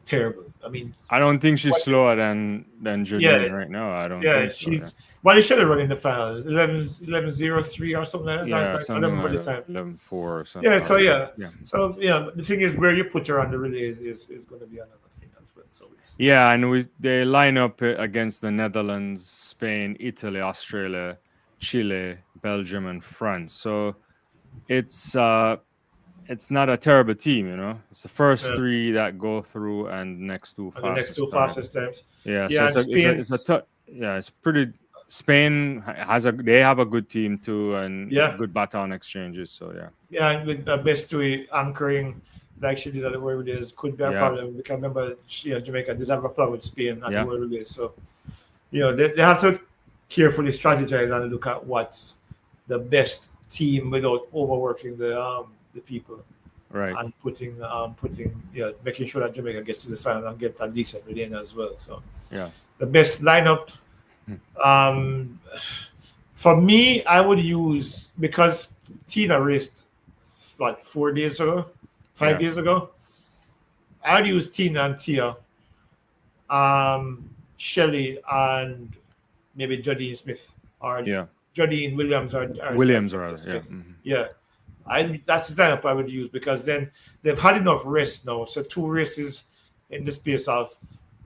terrible. I mean, I don't think she's what? slower than Yeah, Jodine right now. I don't yeah, think so. Yeah. she's. Well, they should have run in the final 11:03 or something like that. Yeah, I don't something remember like the that. time. 11-4 or something. Yeah, so Or, yeah, yeah. so yeah. The thing is, where you put her on the relay is going to be another thing as well. So it's Yeah, and they line up against the Netherlands, Spain, Italy, Australia, Chile, Belgium, and France. So it's uh it's not a terrible team, you know. It's the first yeah. three that go through and next two And the next two fastest time. fastest times. Yeah, so Yeah, and Spain. it's a tough. Yeah, it's pretty. Spain they have a good team too and Yeah, good baton exchanges. So yeah, yeah, and with best two anchoring like she did at the World Relays could be a yeah, problem. Because remember, Jamaica did have a problem with Spain at the yeah, World Relays, so they have to carefully strategize and look at what's the best team without overworking the people right, and putting making sure that Jamaica gets to the final and gets a decent relay as well. So yeah, the best lineup. Hmm. Um, for me, I would use because Tina raced like 4 days ago, five yeah, days ago. I'd use Tina and Tia, Shelley, and maybe Jodine Smith or yeah. Jodine Williams or Williams rather, Jodine yeah, Smith. mhm. Yeah, that's the lineup I would use because then they've had enough rest now. So two races in the space of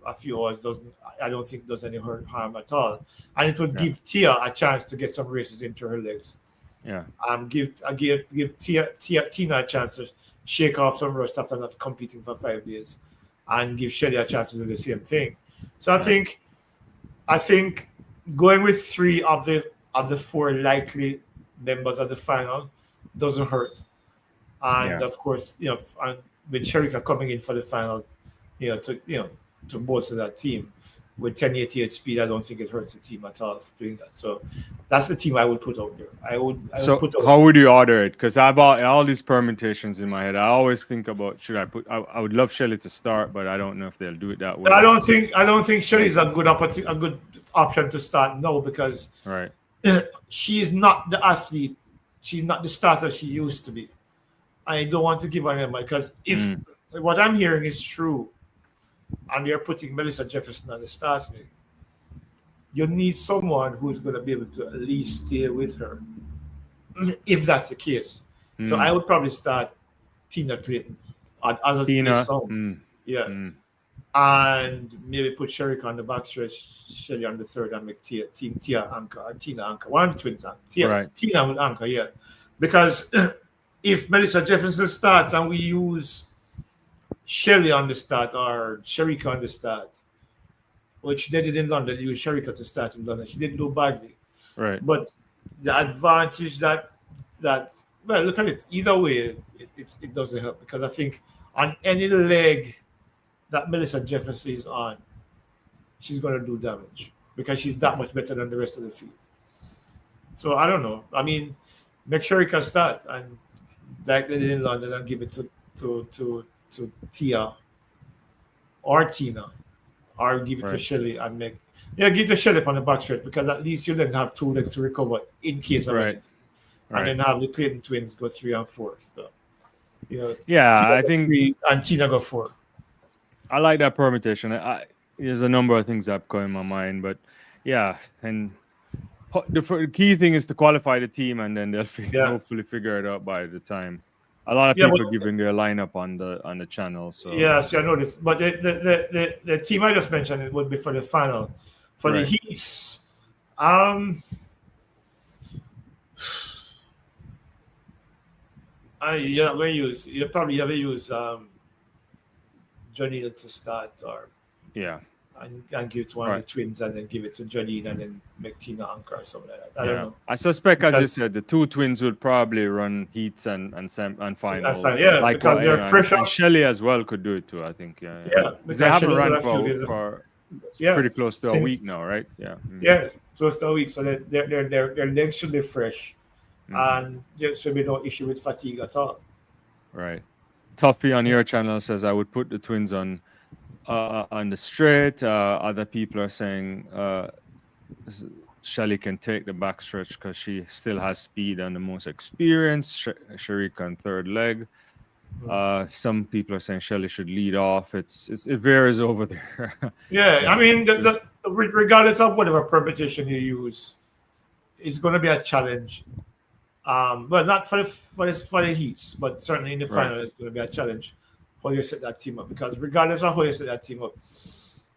a few hours doesn't I don't think does any harm at all, and it would Yeah, give Tia a chance to get some races into her legs. yeah, Give Tina a chance to shake off some rust after not competing for 5 days, and give Shelly a chance to do the same thing. So right, I think going with three of the four likely members of the final doesn't hurt. And yeah. of course, and with Sherika coming in for the final, to bolster that team with 1088 speed, I don't think it hurts the team at all for doing that. So that's the team I would put out there. I would So put out. how would you order it? Because I've all these permutations in my head. I always think about should I put. I would love Shelly to start, but I don't know if they'll do it that way. I don't think Sherry Like, is a good option to start now because right. she's not the athlete. She's not the starter she used to be. I don't want to give her name because if Mm, what I'm hearing is true, and they're putting Melissa Jefferson on the starting, you need someone who's going to be able to at least stay with her, if that's the case. So I mm. would probably start Tina Clayton, as it may Tina. sound, Mm, yeah, mm. and maybe put Sherika on the backstretch, Shelly on the third, and make Tia anchor, or Tina anchor, one of the twins anchor, Right. Tina would anchor, yeah, because if Melissa Jefferson starts and we use Shelly on the start or Sherika on the start, which they did in London, they used Sherika to start in London. She didn't do badly. Right. But the advantage that well, look at it. Either way, it doesn't help because I think on any leg that Melissa Jefferson is on, she's going to do damage because she's that much better than the rest of the field. So I don't know. I mean, make sure you can start and like they did in London and give it to Tia or Tina or give it to Right. Shelly and make give it to Shelly on the back stretch because at least you then have 2 legs to recover in case of Right. anything. And Right. then have the Clayton twins go 3 and 4. So Yeah, Tina I go think 3 and Tina go 4. I like that permutation. There's a number of things that go in my mind, but yeah, and the key thing is to qualify the team, and then they'll Yeah. hopefully figure it out by the time. A lot of Yeah, people but giving their lineup on the channel, so yeah, see, I know this. But the team I just mentioned it would be for the final. For the right. heats, um you probably have to use Johnny to start or Yeah, and give it to one right. of the twins and then give it to Jodine and then make Tina anchor or something like that. I don't Yeah, know. I suspect, as you Because said, the two twins will probably run heats and I finals. find yeah, Like because what, they're fresh and up. Shelly as well could do it too. I think, yeah, Yeah, because they because haven't Shelley's run got a few days. for Yeah. pretty close to a week Since now, right? Yeah. Mhm. yeah. those 2 weeks, so their legs should be fresh, and there should be no issue with fatigue at all. Right. Tuffy on your channel says I would put the twins on the straight. Other people are saying Shelly can take the backstretch because she still has speed and the most experience. Sharika on third leg. Some people are saying Shelly should lead off. It varies over there. Yeah, I mean, regardless of whatever permutation you use, it's going to be a challenge. Well, not for the heats, but certainly in the final, it's going to be a challenge how you set that team up. Because regardless of how you set that team up,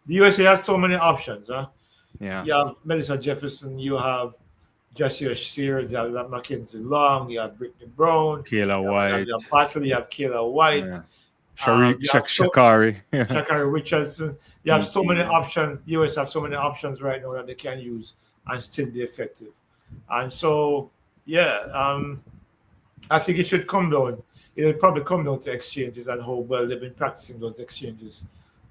the USA has so many options. Yeah. You have Melissa Jefferson, you have Jessia Sears, you have Mackenzie Long, you have Brittany Brown, Kayla White, you have Battle, you have Kayla White, Shakari, Shakari Richardson. You have so many options. US have so many options right now that they can use and still be effective. And so, I think it should come down. It'll probably come down to exchanges and how well they've been practicing those exchanges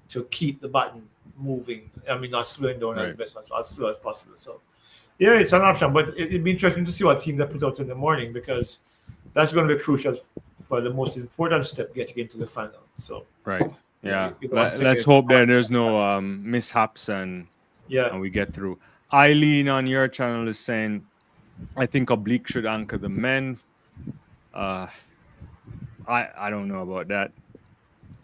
to keep the button moving. I mean, not slowing down as slow as possible. So, yeah, it's an option, but it'd be interesting to see what team they put out in the morning, because that's going to be crucial for the most important step, getting into the final. So, let's hope that there's no mishaps and we get through. Eileen on your channel is saying, I think Oblique should anchor the men. I don't know about that.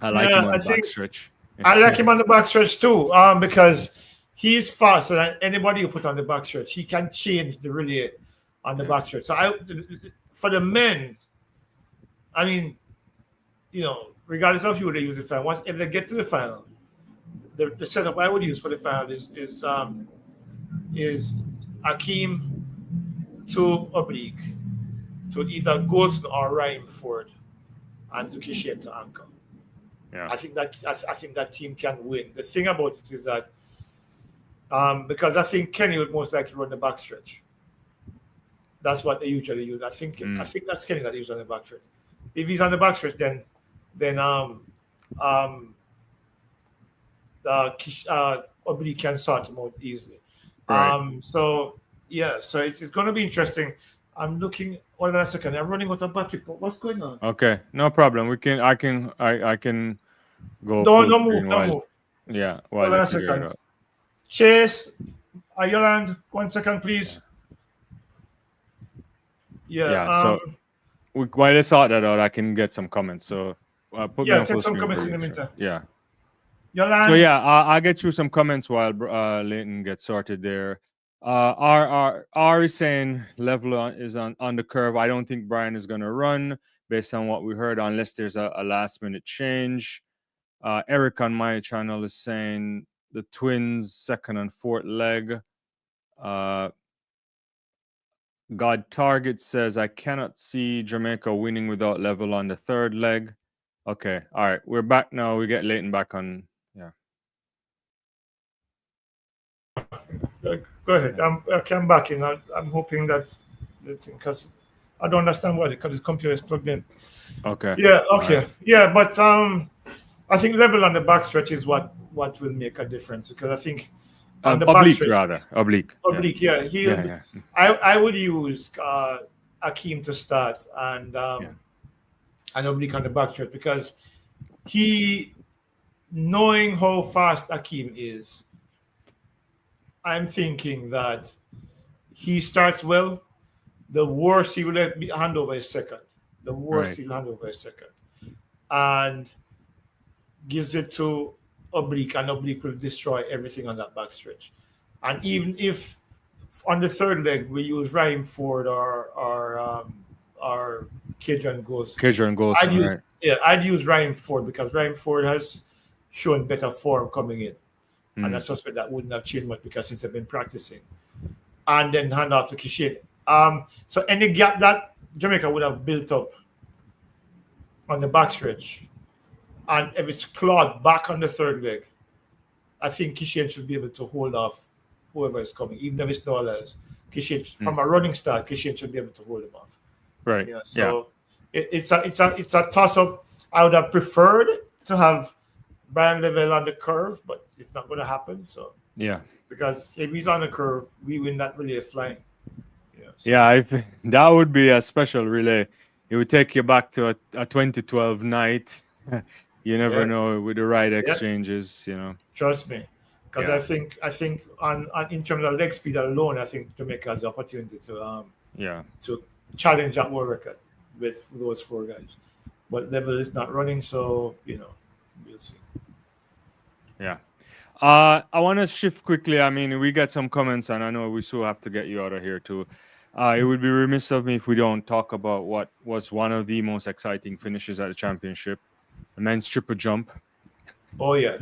I like him on the backstretch. I like him on the backstretch too, because he's faster than anybody you put on the backstretch. He can change the relay on the backstretch. So for the men, I mean, regardless of who they use the final, if they get to the final, the setup I would use for the final is Akeem to Oblique, to either Golson or Ryan Ford, and to Kishen to anchor. Yeah. I think that team can win. The thing about it is that because I think Kenny would most likely run the backstretch. That's what they usually use. I think that's Kenny that uses on the backstretch. If he's on the backstretch, then Oblique can sort him out easily. Right. So it's going to be interesting. I'm looking. Hold on a second. I'm running out of battery. What's going on? Okay, no problem. I can go. Don't move. Yeah. Hold on a second. Chase, Yolande, 1 second, please. So while they sort that out, I can get some comments. So put me on take full some screen, comments in the please. meantime. Yeah. Yolande. So I'll get through some comments while Leighton gets sorted there. R is saying level is on the curve. I don't think Brian is going to run based on what we heard, unless there's a last minute change. Eric on my channel is saying the twins second and fourth leg. God Target says I cannot see Jamaica winning without level on the third leg. Okay, all right, we're back now. We get Leighton back on. Yeah. Go ahead. I came back in. I'm hoping that the thing, because I don't understand why, because the computer is plugged in. Okay. Yeah. Okay. Right. Yeah, but I think level on the backstretch is what will make a difference, because I think on the oblique backstretch, rather oblique. Yeah. I would use Akeem to start and Oblique on the backstretch, because he, knowing how fast Akeem is, I'm thinking that he starts well, the worse he will hand over a second. The worse he'll hand over a second. And gives it to Oblique, and Oblique will destroy everything on that backstretch. And even if on the third leg we use Ryan Ford or Kedron Ghost. I'd use Ryan Ford, because Ryan Ford has shown better form coming in. And I suspect that wouldn't have changed much, because since they've been practicing. And then hand off to Kishin. So any gap that Jamaica would have built up on the backstretch, and if it's clawed back on the third leg, I think Kishin should be able to hold off whoever is coming, even if it's no others. From a running start, Kishin should be able to hold him off. Right. Yeah. So it's a toss up. I would have preferred to have Brian Level on the curve, but it's not going to happen. So because if he's on the curve, we win that relay flying. Yeah, So that would be a special relay. It would take you back to a 2012 night. You never yeah, know with the right yeah, exchanges. trust me, because Yeah, I think on in terms of leg speed alone, I think Jamaica has the opportunity yeah, to challenge that world record with those four guys. But level is not running, so we'll see. yeah. I want to shift quickly. I mean, we got some comments, and I know we still have to get you out of here too. It would be remiss of me if we don't talk about what was one of the most exciting finishes at the championship, the men's triple jump. Oh yeah,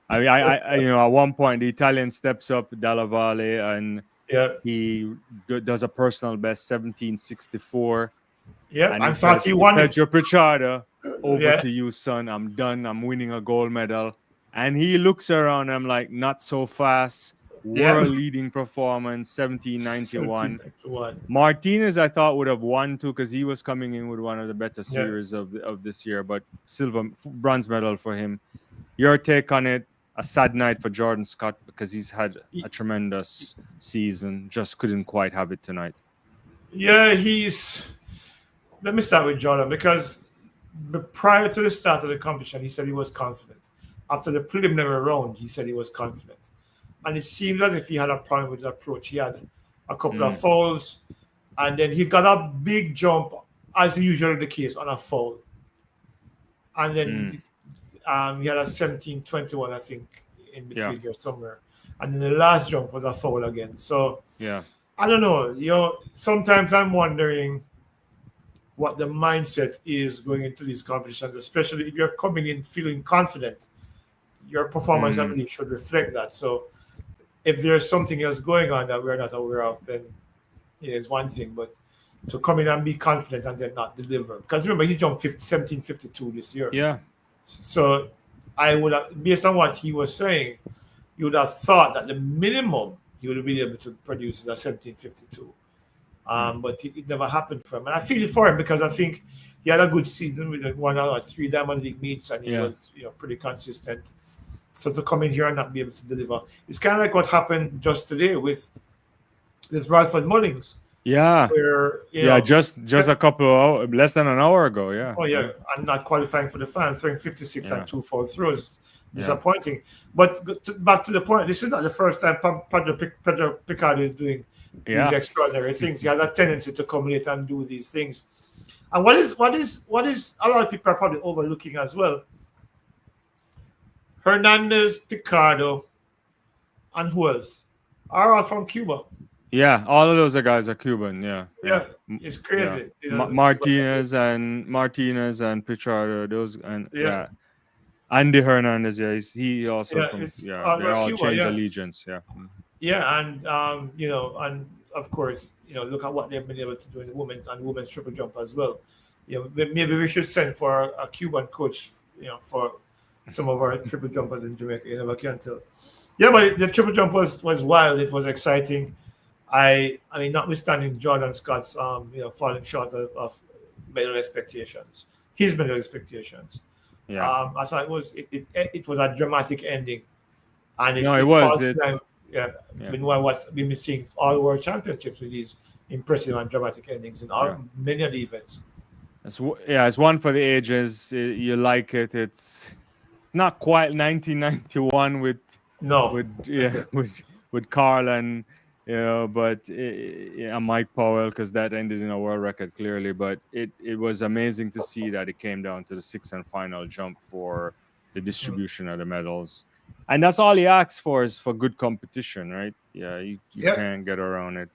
I mean, at one point the Italian steps up Dalla Valle and yeah, he does a personal best 1764, yeah. and he And thought says he to won it. Pedro Pichardo, "Over Yeah, to you, son. I'm done. I'm winning a gold medal." And he looks around him like, "Not so fast." yeah. World leading performance, 1791. 1791. Martinez, I thought would have won too because he was coming in with one of the better Yeah. series of this year, but bronze medal for him. Your take on it? A sad night for Jordan Scott because he's had a tremendous season, just couldn't quite have it tonight. Yeah, he's. Let me start with Jordan because prior to the start of the competition, he said he was confident. After the preliminary round, he said he was confident. And it seemed as if he had a problem with the approach. He had a couple of Mm, fouls, and then he got a big jump, as usually the case, on a foul. And mm, then he had a 17-21, I think, in yeah, between here somewhere. And then the last jump was a foul again. So yeah, I don't know. Sometimes I'm wondering what the mindset is going into these competitions, especially if you're coming in feeling confident. Your performance, I mm, believe, should reflect that. So if there's something else going on that we're not aware of, then it's one thing. But to come in and be confident and then not deliver. Because remember, he jumped 1752 this year. yeah, So I would have, based on what he was saying, you would have thought that the minimum he would have been able to produce is a 1752. mm, But it never happened for him. And I feel for him because I think he had a good season with one out of three Diamond League meets and he yeah, was pretty consistent. So to come in here and not be able to deliver, it's kind of like what happened just today with Ralford Mullings, yeah, where yeah. Just a couple of less than an hour ago. Yeah, oh yeah, yeah, and not qualifying for the fans, throwing 56 and yeah, two foul throws, yeah, disappointing. But back to the point, this is not the first time Pedro Picardo is doing these yeah. extraordinary things. He has a tendency to come late and do these things. And what is a lot of people are probably overlooking as well. Hernandez, Picardo, and who else are all from Cuba. Yeah, all of those guys are Cuban. Yeah, yeah, Yeah, it's yeah. crazy. Cuba. Martinez and Pichardo, those and Yeah, yeah, Andy Hernandez. Yeah, he also yeah, from it's yeah. all They're of all Cuba. change Yeah, allegiance. Yeah, yeah, and and of course, look at what they've been able to do in the women's triple jump as well. Maybe we should send for a Cuban coach, for some of our triple jumpers in Jamaica. You never can tell. Yeah, but the triple jump was wild. It was exciting. I mean, notwithstanding Jordan Scott's falling short of medal expectations, his medal expectations. yeah. I thought it was a dramatic ending, and No, it it was. falls It's time. Yeah, yeah. meanwhile, what we've been seeing all world championships with these impressive and dramatic endings in Yeah. many of the events. It's one for the ages. You like it. It's not quite 1991 No, with yeah with Carl and but yeah, Mike Powell because that ended in a world record clearly. But it was amazing to see that it came down to the sixth and final jump for the Mm. distribution of the medals, and that's all he asks for is for good competition, right? Yeah, you Yeah, can't get around it.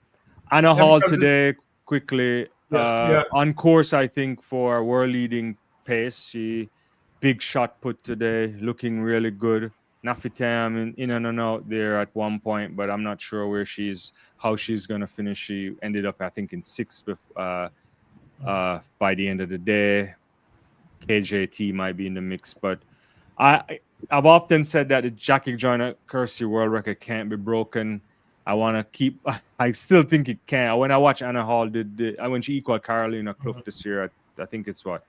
Anna yeah, Hall because today, quickly yeah, on course, I think for world leading pace. She big shot put today, looking really good. Nafitam in and out there at one point, but I'm not sure how she's gonna finish. She ended up, I think, in sixth by the end of the day. KJT might be in the mix, but I've often said that the Jackie Joyner Kersey world record can't be broken. I want to keep. I still think it can. When I watch Anna Hall, when she equaled Carolina Kloof mhm, this year, I think it's what,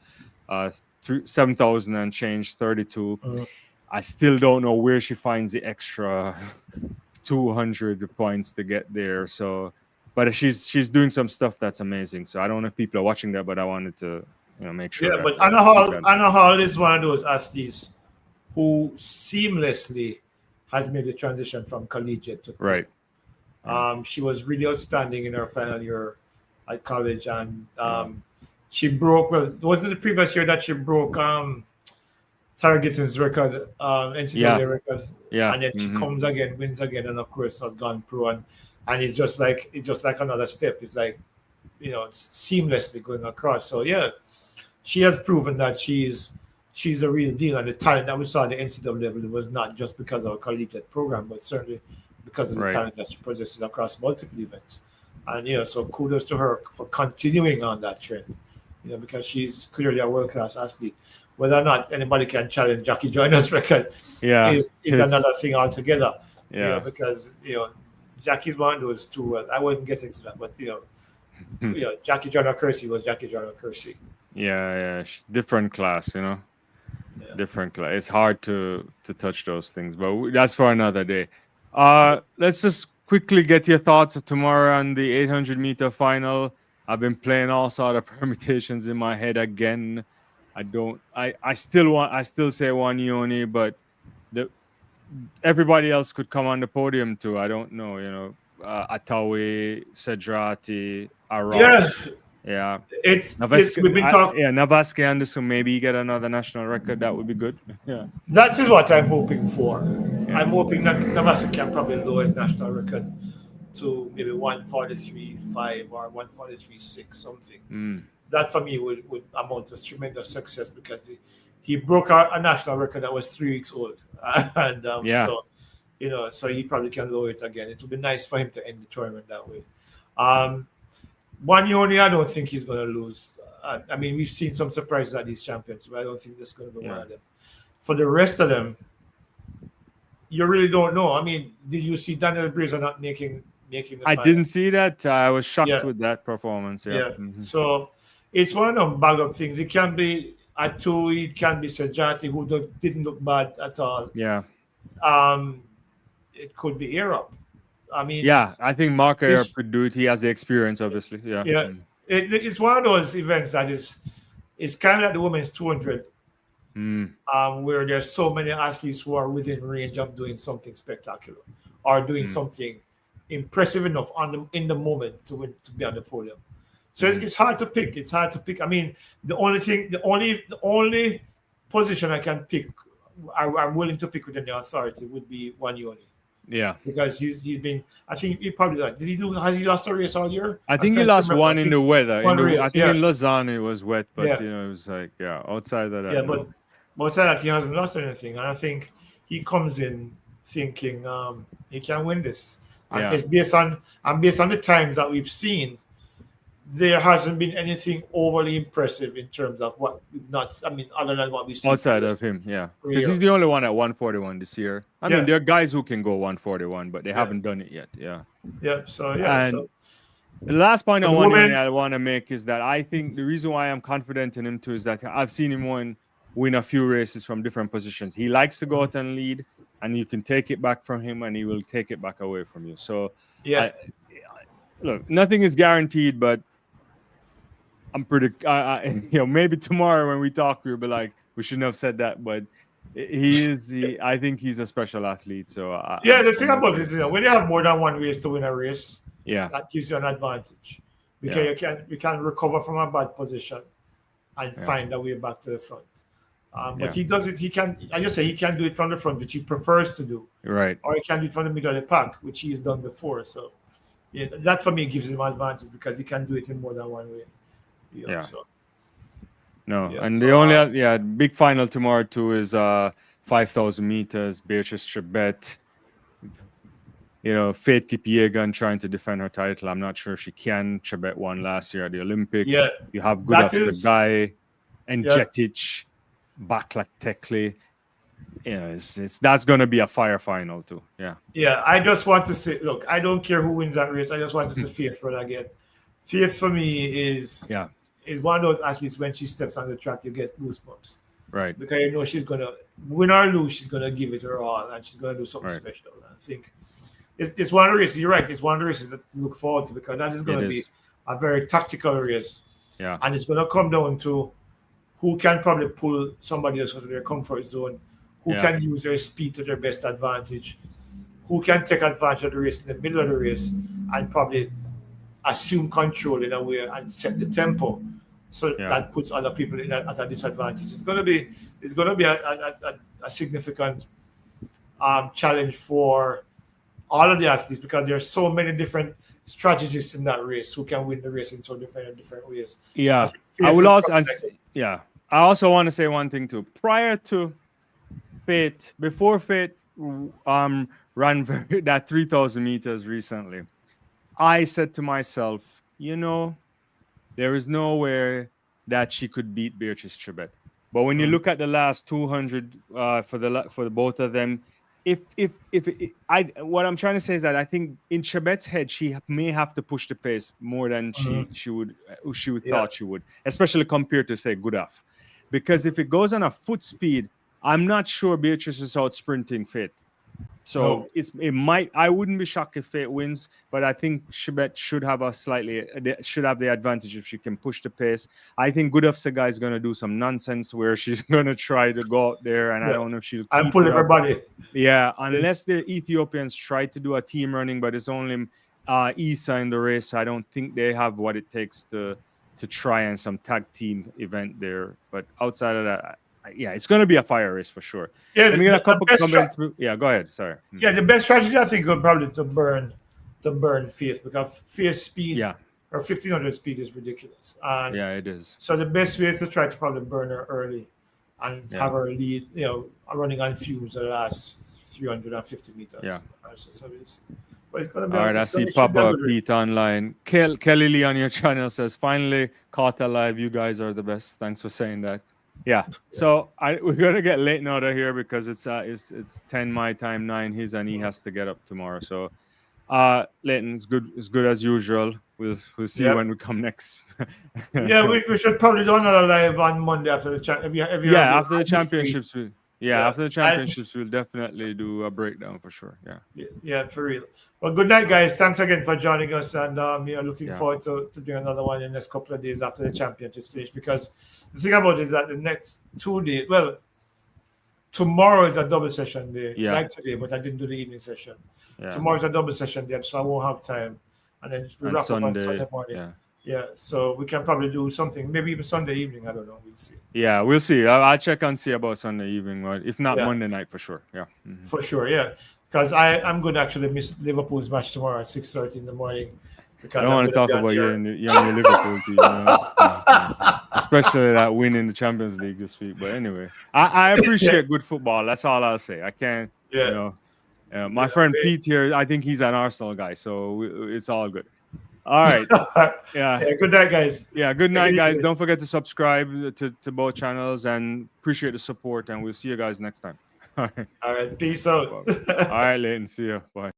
7,000 and change 32. mhm. I still don't know where she finds the extra 200 points to get there. So, but she's doing some stuff that's amazing. So I don't know if people are watching that, but I wanted to make sure Yeah, that but you can. Anna Hall is one of those athletes who seamlessly has made the transition from collegiate to pro. Right. Yeah. She was really outstanding in her final year at college, and Yeah. she broke. Well, it wasn't the previous year that she broke Tara Gittins' record, NCAA Yeah. record, Yeah. and then she comes again, wins again, and of course has gone pro, and it's just like another step. It's like seamlessly going across. So yeah, she has proven that she's a real deal, and the talent that we saw at the NCAA level was not just because of a collegiate program, but certainly because of the Right. talent that she possesses across multiple events. And so kudos to her for continuing on that trend. Because she's clearly a world class athlete. Whether or not anybody can challenge Jackie Joyner's record Yeah. is another thing altogether. Yeah. Because Jackie's one of those two. I wouldn't get into that, but Jackie Joyner Kersey was Jackie Joyner Kersey. Yeah. Different class, different class. It's hard to touch those things, but that's for another day. Let's just quickly get your thoughts tomorrow on the 800-meter final. I've been playing all sort of permutations in my head again. I still say Wanyoni, but everybody else could come on the podium too. I don't know, Atawi, Sedrati, Arosh. Yeah. We've been talking. Navaski Anderson, maybe get another national record. That would be good. Yeah. That is what I'm hoping for. I'm hoping that Navaski can probably lower his national record to maybe 143.5 or 143.6 something. That for me would amount to tremendous success, because he broke a national record that was 3 weeks old, and so he probably can lower it again. It would be nice for him to end the tournament that way. Wanyoni, I don't think he's going to lose. I mean, we've seen some surprises at these champions, but I don't think that's going to be one of them. For the rest of them, you really don't know. I mean, did you see Daniel Brazier not making the final? Didn't see that. I was shocked with that performance. Yeah. So it's one of them bag up things. It can be Atui, it can be Sejati, who didn't look bad at all. Yeah. It could be Europe. I mean, I think Mark Europe could do it. He has the experience, obviously. Yeah. Yeah. It's one of those events that it's kind of like the women's 200, where there's so many athletes who are within range of doing something spectacular or doing something impressive enough in the moment to be on the podium. So it's hard to pick. It's hard to pick. I mean, the only position I can pick, I'm willing to pick within the authority, would be Wanyoni. Yeah, because he's been. I think he probably has he lost a race all year? I think he lost one in the weather. I think in Lausanne it was wet, but it was like outside of that. Yeah, but outside that he hasn't lost anything, and I think he comes in thinking he can win this. And it's based on the times that we've seen. There hasn't been anything overly impressive in terms of other than what we see. Outside of him, because he's the only one at 141 this year. I mean, there are guys who can go 141, but they haven't done it yet. Yeah. Yeah. So the last point I want to make is that I think the reason why I'm confident in him too is that I've seen him win a few races from different positions. He likes to go out and lead, and you can take it back from him, and he will take it back away from you. So look, nothing is guaranteed, but I'm pretty, maybe tomorrow when we talk, we'll be like, we shouldn't have said that, but I think he's a special athlete. So the thing about it is, when you have more than one race to win a race, that gives you an advantage, because you can recover from a bad position and find a way back to the front. But he does it. He can do it from the front, which he prefers to do, right? Or he can do it from the middle of the pack, which he's done before. So that for me gives him an advantage, because he can do it in more than one way. The only big final tomorrow too is 5,000 meters. Beatrice Chebet, Faith Kipyegon trying to defend her title. I'm not sure she can. Chebet won last year at the Olympics. You have Gudovska Guy and Jetic, Bakla Tekle. That's going to be a fire final too. I just want to say, look, I don't care who wins that race. I just want to see Faith run again. Faith for me is one of those athletes, when she steps on the track, you get goosebumps. Right. Because she's going to win or lose, she's going to give it her all, and she's going to do something special. And I think it's one race. You're right. It's one race that to look forward to because that is going It to be is. a very tactical race, Yeah. and it's going to come down to who can probably pull somebody else out of their comfort zone, who Yeah. can use their speed to their best advantage, who can take advantage of the race in the middle of the race and probably assume control in a way and set the tempo. So Yeah. that puts other people at a disadvantage. It's going to be a significant challenge for all of the athletes because there's so many different strategists in that race who can win the race in so different ways. I Yeah. think I Faith will will also, probably yeah. I also want to say one thing too. Prior to Fate, before Fate ran that 3,000 meters recently, I said to myself, there is nowhere that she could beat Beatrice Chebet. But when you look at the last 200 for the both of them, what I'm trying to say is that I think in Chebet's head she may have to push the pace more than she would yeah. thought she would, especially compared to say Goodaf, because if it goes on a foot speed, I'm not sure Beatrice is out sprinting Fate. So No. I wouldn't be shocked if Fate wins, but I think Chebet should have the advantage if she can push the pace. I think Good Saga is going to do some nonsense where she's going to try to go out there, and I Yeah. don't know if she'll And keep pull it up. everybody. Yeah, unless the Ethiopians try to do a team running, but it's only Isa in the race. So I don't think they have what it takes to try and some tag team event there. But outside of that, yeah, it's going to be a fire race for sure. Yeah, Let me get a couple comments. Yeah, go ahead. Sorry. Yeah, the best strategy I think would probably to burn Faith because Faith's speed Yeah. or 1500 speed is ridiculous. And Yeah, it is. so the best way is to try to probably burn her early and have her lead, running on fumes the last 350 meters. Yeah. But it's gonna be All right, I see Papa Pete online. Kelly Lee on your channel says, finally caught alive. You guys are the best. Thanks for saying that. Yeah. So we're gonna get Leighton out of here because it's 10 my time, 9 his, and he has to get up tomorrow. So Leighton, it's good as usual. We'll see you when we come next. Yeah, we should probably do another live on Monday after the after the championships. After the championships, we'll definitely do a breakdown for sure. Yeah, for real. Well, good night, guys. Thanks again for joining us, and we are looking forward to doing another one in the next couple of days after the championships finish. Because the thing about it is that the next 2 days, well, tomorrow is a double session day, like today, but I didn't do the evening session. Tomorrow is a double session day, so I won't have time. And then we wrap up on Sunday morning. Yeah, so we can probably do something, maybe even Sunday evening. I don't know. We'll see. Yeah, we'll see. I'll check and see about Sunday evening, or if not Monday night for sure. Yeah, for sure. Yeah, because I'm going to actually miss Liverpool's match tomorrow at 6:30 in the morning. Because I don't want to talk about your Liverpool team, especially that win in the Champions League this week. But anyway, I appreciate good football. That's all I'll say. I can't, my friend Pete here, I think he's an Arsenal guy, so it's all good. All right. Yeah. Good night, guys. Yeah. Good night, guys. Don't forget to subscribe to both channels and appreciate the support. And we'll see you guys next time. All right. Peace out. All right, Leighton. See you. Bye.